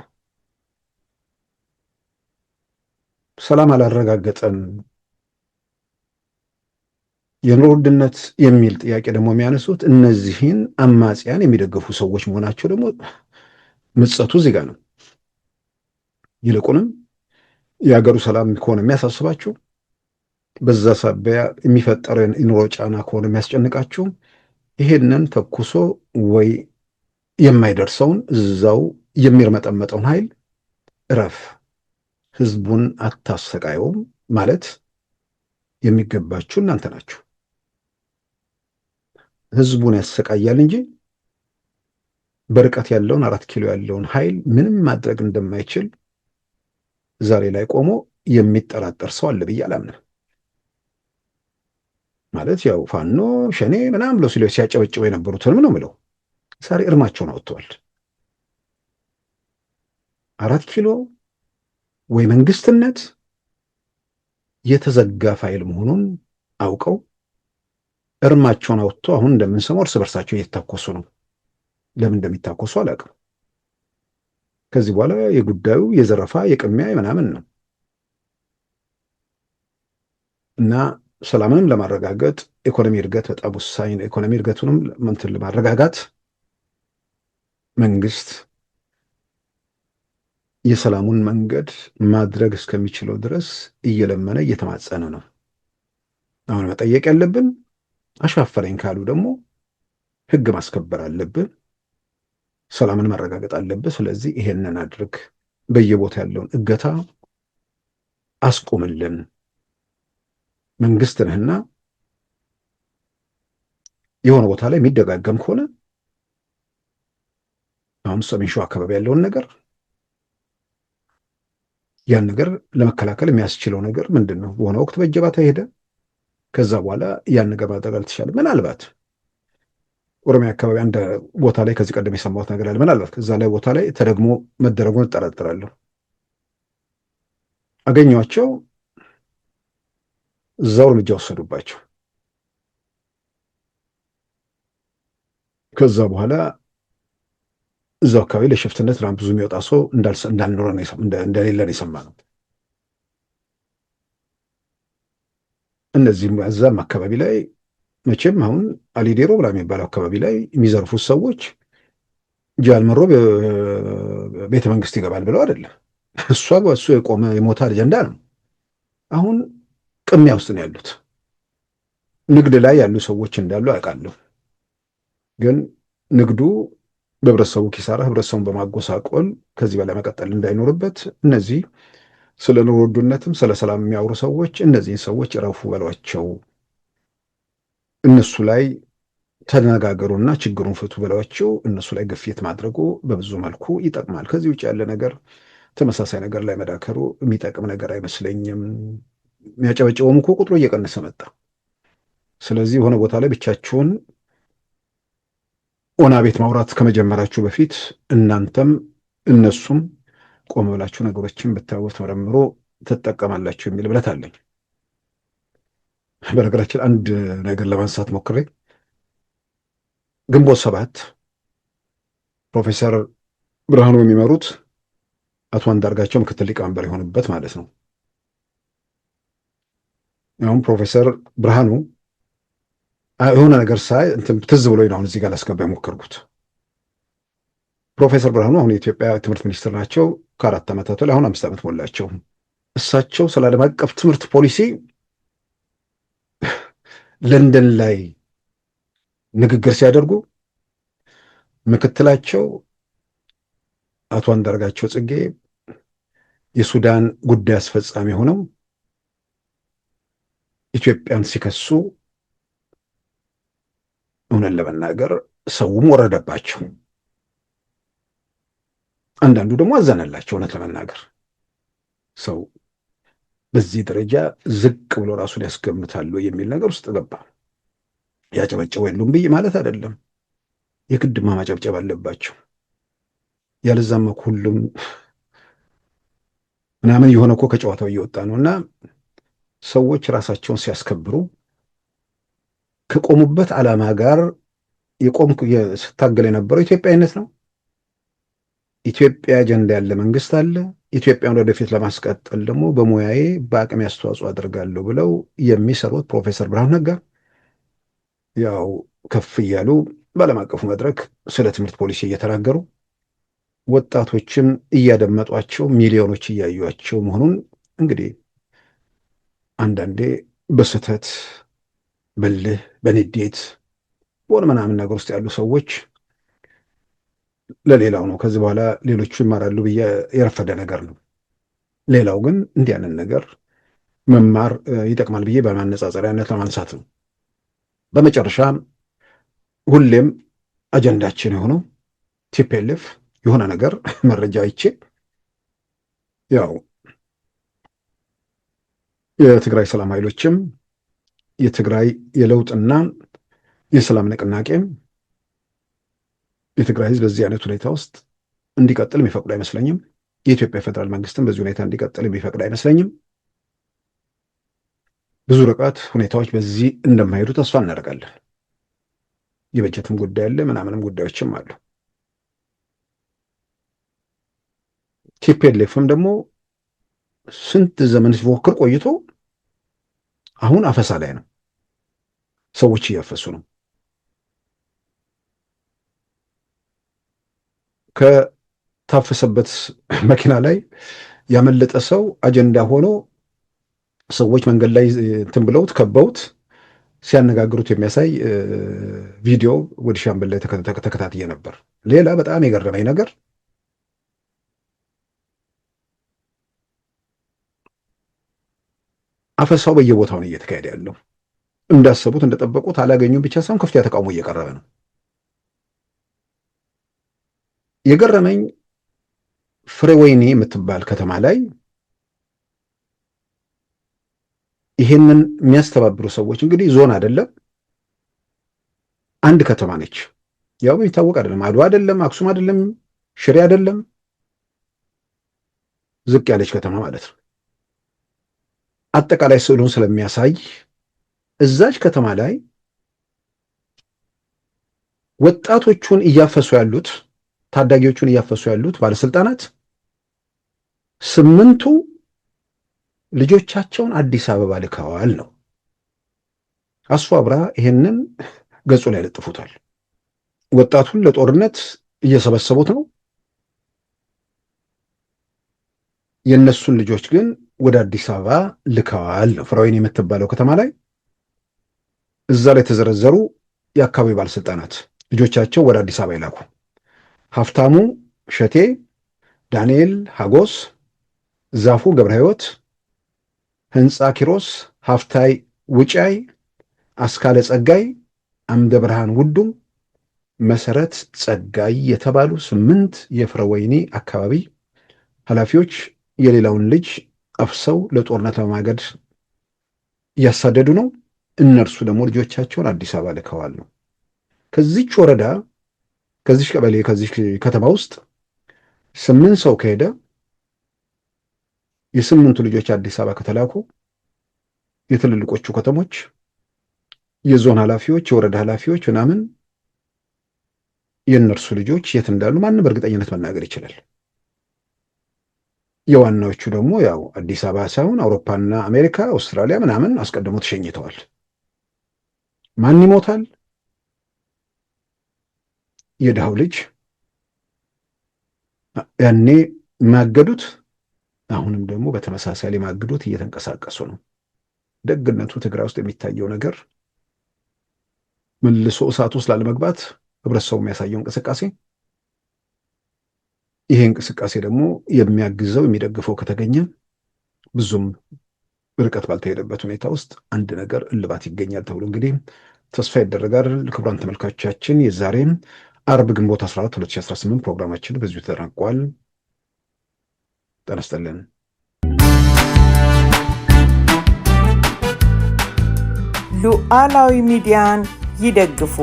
ሰላም አላረጋገጠም፣ የኑሮ ውድነት የሚል ጥያቄ ደግሞ የሚያነሱት እነዚህን አማጽያን የሚደግፉ ሰዎች መሆናቸው ደግሞ ምጸቱ እዚህ ጋር ነው። ይልቁንም የሀገሩ ሰላም ከሆነ የሚያሳስባችሁ፣ በዛ ሳቢያ የሚፈጠረን የኑሮ ጫና ከሆነ የሚያስጨንቃችሁ፣ ይሄንን ተኩሶ ወይ የማይደርሰውን እዛው የሚርመጠመጠውን ኃይል እረፍ፣ ህዝቡን አታሰቃየውም ማለት የሚገባችሁ እናንተ ናችሁ። ህዝቡን ያሰቃያል እንጂ በርቀት ያለውን 4 ኪሎ ያለውን ኃይል ምንም ማድረግ እንደማይችል ዛሬ ላይ ቆሞ የሚጠራጠር ሰው አለ ብዬ አላምንም። ማለት ያው ፋኖ ሸኔ ምናምን ብለው ሲያጨበጭቡ የነበሩትንም ነው ምለው ዛሬ እርማቸውን አወጥተዋል። 4 ኪሎ ወይ መንግስትነት የተዘጋ ፋይል መሆኑን አውቀው እርማቸውን አወጥተው አሁን እንደምንሰማው እርስ በርሳቸው እየተታኮሱ ነው። ለምን እንደሚታኮሱ አላውቅም። ከዚህ በኋላ የጉዳዩ የዘረፋ የቅሚያ ምናምን ነው እና ሰላምንም ለማረጋገጥ ኢኮኖሚ እድገት በጣም ወሳኝ ነው። ኢኮኖሚ እድገቱንም እንትን ለማረጋጋት መንግስት የሰላሙን መንገድ ማድረግ እስከሚችለው ድረስ እየለመነ እየተማጸነ ነው። አሁን መጠየቅ ያለብን አሻፈረኝ ካሉ ደግሞ ህግ ማስከበር አለብን፣ ሰላምን ማረጋገጥ አለብን። ስለዚህ ይሄንን አድርግ፣ በየቦታ ያለውን እገታ አስቁምልን፣ መንግስት ነህና የሆነ ቦታ ላይ የሚደጋገም ከሆነ አሁን ሰሜን ሸዋ አካባቢ ያለውን ነገር ያን ነገር ለመከላከል የሚያስችለው ነገር ምንድን ነው? በሆነ ወቅት በእጀባታ ሄደ። ከዛ በኋላ ያን ነገር ማድረግ አልተቻለም። ምናልባት ኦሮሚያ አካባቢ አንድ ቦታ ላይ ከዚህ ቀደም የሰማሁት ነገር አለ። ምናልባት ከዛ ላይ ቦታ ላይ ተደግሞ መደረጉን እጠራጠራለሁ። አገኘኋቸው፣ እዛው እርምጃ ወሰዱባቸው። ከዛ በኋላ እዛው አካባቢ ለሽፍትነት ብዙ የሚወጣ ሰው እንዳልኖረ እንደሌለ ነው የሰማነው። እነዚህም እዛም አካባቢ ላይ መቼም አሁን አሊዴሮ ብላ የሚባለው አካባቢ ላይ የሚዘርፉት ሰዎች ጃልመሮ ቤተ መንግስት ይገባል ብለው አይደለም። እሱ የቆመ የሞተ አጀንዳ ነው። አሁን ቅሚያ ውስጥ ነው ያሉት። ንግድ ላይ ያሉ ሰዎች እንዳሉ አውቃለሁ። ግን ንግዱ በህብረተሰቡ ኪሳራ፣ ህብረተሰቡን በማጎሳቆል ከዚህ በላይ መቀጠል እንዳይኖርበት እነዚህ ስለ ኑሮ ውድነትም ስለ ሰላም የሚያወሩ ሰዎች እነዚህን ሰዎች እረፉ በሏቸው፣ እነሱ ላይ ተነጋገሩና ችግሩን ፍቱ ብለዋቸው እነሱ ላይ ግፊት ማድረጉ በብዙ መልኩ ይጠቅማል። ከዚህ ውጭ ያለ ነገር ተመሳሳይ ነገር ላይ መዳከሩ የሚጠቅም ነገር አይመስለኝም። የሚያጨበጭበውም እኮ ቁጥሩ እየቀነሰ መጣ። ስለዚህ የሆነ ቦታ ላይ ብቻችሁን ኦና ቤት ማውራት ከመጀመራችሁ በፊት እናንተም እነሱም ቆም ብላችሁ ነገሮችን ብታዩት መረምሮ ትጠቀማላችሁ የሚል እምነት አለኝ። በነገራችን አንድ ነገር ለማንሳት ሞክሬ ግንቦት ሰባት ፕሮፌሰር ብርሃኑ የሚመሩት አቶ አንዳርጋቸው ምክትል ሊቀመንበር የሆኑበት ማለት ነው። አሁን ፕሮፌሰር ብርሃኑ የሆነ ነገር ሳይ ትዝ ብሎኝ ነው አሁን እዚህ ጋር ላስገባ የሞከርኩት። ፕሮፌሰር ብርሃኑ አሁን የኢትዮጵያ ትምህርት ሚኒስትር ናቸው። ከ4 ዓመታት ላይ አሁን 5 ዓመት ሞላቸው። እሳቸው ስለ ዓለም አቀፍ ትምህርት ፖሊሲ ለንደን ላይ ንግግር ሲያደርጉ ምክትላቸው አቶ አንዳርጋቸው ጽጌ የሱዳን ጉዳይ አስፈጻሚ ሆነው ኢትዮጵያን ሲከሱ እውነት ለመናገር ሰውም ወረደባቸው። አንዳንዱ ደግሞ አዘነላቸው። እውነት ለመናገር ሰው በዚህ ደረጃ ዝቅ ብሎ ራሱን ያስገምታሉ የሚል ነገር ውስጥ ገባ። ያጨበጨቡ የሉም ብዬ ማለት አይደለም። የግድማ ማጨብጨብ አለባቸው። ያለዛም ሁሉም ምናምን የሆነ እኮ ከጨዋታው እየወጣ ነው። እና ሰዎች ራሳቸውን ሲያስከብሩ ከቆሙበት ዓላማ ጋር ስታገል የነበረው ኢትዮጵያዊነት ነው። ኢትዮጵያ አጀንዳ ያለ መንግስት አለ። ኢትዮጵያን ወደፊት ለማስቀጠል ደግሞ በሙያዬ በአቅሜ አስተዋጽኦ አድርጋለሁ ብለው የሚሰሩት ፕሮፌሰር ብርሃኑ ነጋ ያው ከፍ እያሉ በዓለም አቀፉ መድረክ ስለ ትምህርት ፖሊሲ እየተናገሩ ወጣቶችም እያደመጧቸው ሚሊዮኖች እያዩቸው መሆኑን እንግዲህ አንዳንዴ በስህተት በልህ በንዴት በሆነ ምናምን ነገር ውስጥ ያሉ ሰዎች ለሌላው ነው ከዚህ በኋላ ሌሎቹ ይማራሉ ብዬ የረፈደ ነገር ነው። ሌላው ግን እንዲህ ያንን ነገር መማር ይጠቅማል ብዬ በማነጻጸሪያነት ለማንሳት ነው። በመጨረሻ ሁሌም አጀንዳችን የሆነው ቲፒኤልኤፍ የሆነ ነገር መረጃ አይቼ ያው የትግራይ ሰላም ኃይሎችም የትግራይ የለውጥና የሰላም ንቅናቄም የትግራይ ህዝብ በዚህ አይነት ሁኔታ ውስጥ እንዲቀጥል የሚፈቅዱ አይመስለኝም። የኢትዮጵያ ፌዴራል መንግስትም በዚህ ሁኔታ እንዲቀጥል የሚፈቅድ አይመስለኝም። ብዙ ርቀት ሁኔታዎች በዚህ እንደማይሄዱ ተስፋ እናደርጋለን። የበጀትም ጉዳይ አለ፣ ምናምንም ጉዳዮችም አሉ። ቲፒኤልኤፍም ደግሞ ስንት ዘመን ሲሞክር ቆይቶ አሁን አፈሳ ላይ ነው። ሰዎች እያፈሱ ነው። ከታፈሰበት መኪና ላይ ያመለጠ ሰው አጀንዳ ሆኖ ሰዎች መንገድ ላይ እንትን ብለውት ከበውት ሲያነጋግሩት የሚያሳይ ቪዲዮ ወደ ሻምበል ላይ ተከታትዬ ነበር። ሌላ በጣም የገረመኝ ነገር አፈሳው በየቦታው ነው እየተካሄደ ያለው። እንዳሰቡት እንደጠበቁት አላገኙም ብቻ ሳይሆን ከፍተኛ ተቃውሞ እየቀረበ ነው። የገረመኝ ፍሬወይኒ የምትባል ከተማ ላይ ይሄንን የሚያስተባብሩ ሰዎች እንግዲህ ዞን አይደለም፣ አንድ ከተማ ነች። ያው የሚታወቅ አይደለም፣ አድዋ አይደለም፣ አክሱም አይደለም፣ ሽሬ አይደለም፣ ዝቅ ያለች ከተማ ማለት ነው። አጠቃላይ ስዕሉን ስለሚያሳይ እዛች ከተማ ላይ ወጣቶቹን እያፈሱ ያሉት ታዳጊዎቹን እያፈሱ ያሉት ባለስልጣናት 8ቱ ልጆቻቸውን አዲስ አበባ ልከዋል ነው። አስፋ አብራ ይሄንን ገጹ ላይ ለጥፉታል። ወጣቱን ለጦርነት እየሰበሰቡት ነው። የነሱን ልጆች ግን ወደ አዲስ አበባ ልከዋል። ፍራኦይን የምትባለው ከተማ ላይ እዛ ላይ የተዘረዘሩ የአካባቢ ባለስልጣናት ልጆቻቸው ወደ አዲስ አበባ ይላኩ። ሀፍታሙ ሸቴ፣ ዳንኤል ሀጎስ፣ ዛፉ ገብረ ሕይወት፣ ህንፃ ኪሮስ፣ ሀፍታይ ውጫይ፣ አስካለ ጸጋይ፣ አምደ ብርሃን ውዱ፣ መሰረት ጸጋይ የተባሉ 8 የፍራኦይኒ አካባቢ ኃላፊዎች የሌላውን ልጅ አፍሰው ለጦርነት ለማገድ እያሳደዱ ነው። እነርሱ ደግሞ ልጆቻቸውን አዲስ አበባ ልከዋል ነው። ከዚች ወረዳ፣ ከዚች ቀበሌ፣ ከዚች ከተማ ውስጥ 8 ሰው ከሄደ የ8ቱ ልጆች አዲስ አበባ ከተላኩ የትልልቆቹ ከተሞች የዞን ኃላፊዎች፣ የወረዳ ኃላፊዎች ምናምን የእነርሱ ልጆች የት እንዳሉ ማንም በእርግጠኝነት መናገር ይችላል። የዋናዎቹ ደግሞ ያው አዲስ አበባ ሳይሆን አውሮፓና አሜሪካ፣ አውስትራሊያ ምናምን አስቀድሞ ተሸኝተዋል። ማን ይሞታል? የድሃው ልጅ። ያኔ ማገዱት፣ አሁንም ደግሞ በተመሳሳይ ማገዱት እየተንቀሳቀሱ ነው። ደግነቱ ትግራይ ውስጥ የሚታየው ነገር መልሶ እሳት ውስጥ ላለመግባት ህብረተሰቡ የሚያሳየው እንቅስቃሴ፣ ይሄ እንቅስቃሴ ደግሞ የሚያግዘው የሚደግፈው ከተገኘ ብዙም ርቀት ባልተሄደበት ሁኔታ ውስጥ አንድ ነገር እልባት ይገኛል ተብሎ እንግዲህ ተስፋ ይደረጋል። ክቡራን ተመልካቾቻችን የዛሬ አርብ ግንቦት 14 2018 ፕሮግራማችን በዚሁ ተጠናቋል። ጤና ይስጥልን። ሉዓላዊ ሚዲያን ይደግፉ።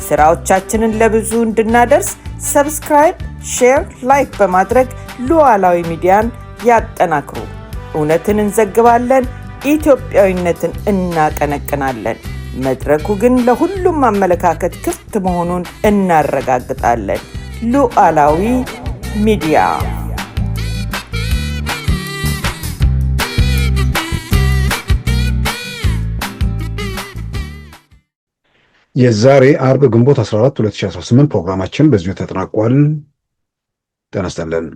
ስራዎቻችንን ለብዙ እንድናደርስ ሰብስክራይብ፣ ሼር፣ ላይክ በማድረግ ሉዓላዊ ሚዲያን ያጠናክሩ። እውነትን እንዘግባለን፣ ኢትዮጵያዊነትን እናቀነቅናለን። መድረኩ ግን ለሁሉም አመለካከት ክፍት መሆኑን እናረጋግጣለን። ሉዓላዊ ሚዲያ የዛሬ አርብ ግንቦት 14 2018 ፕሮግራማችን በዚሁ ተጠናቋል። ጤና ይስጥልን።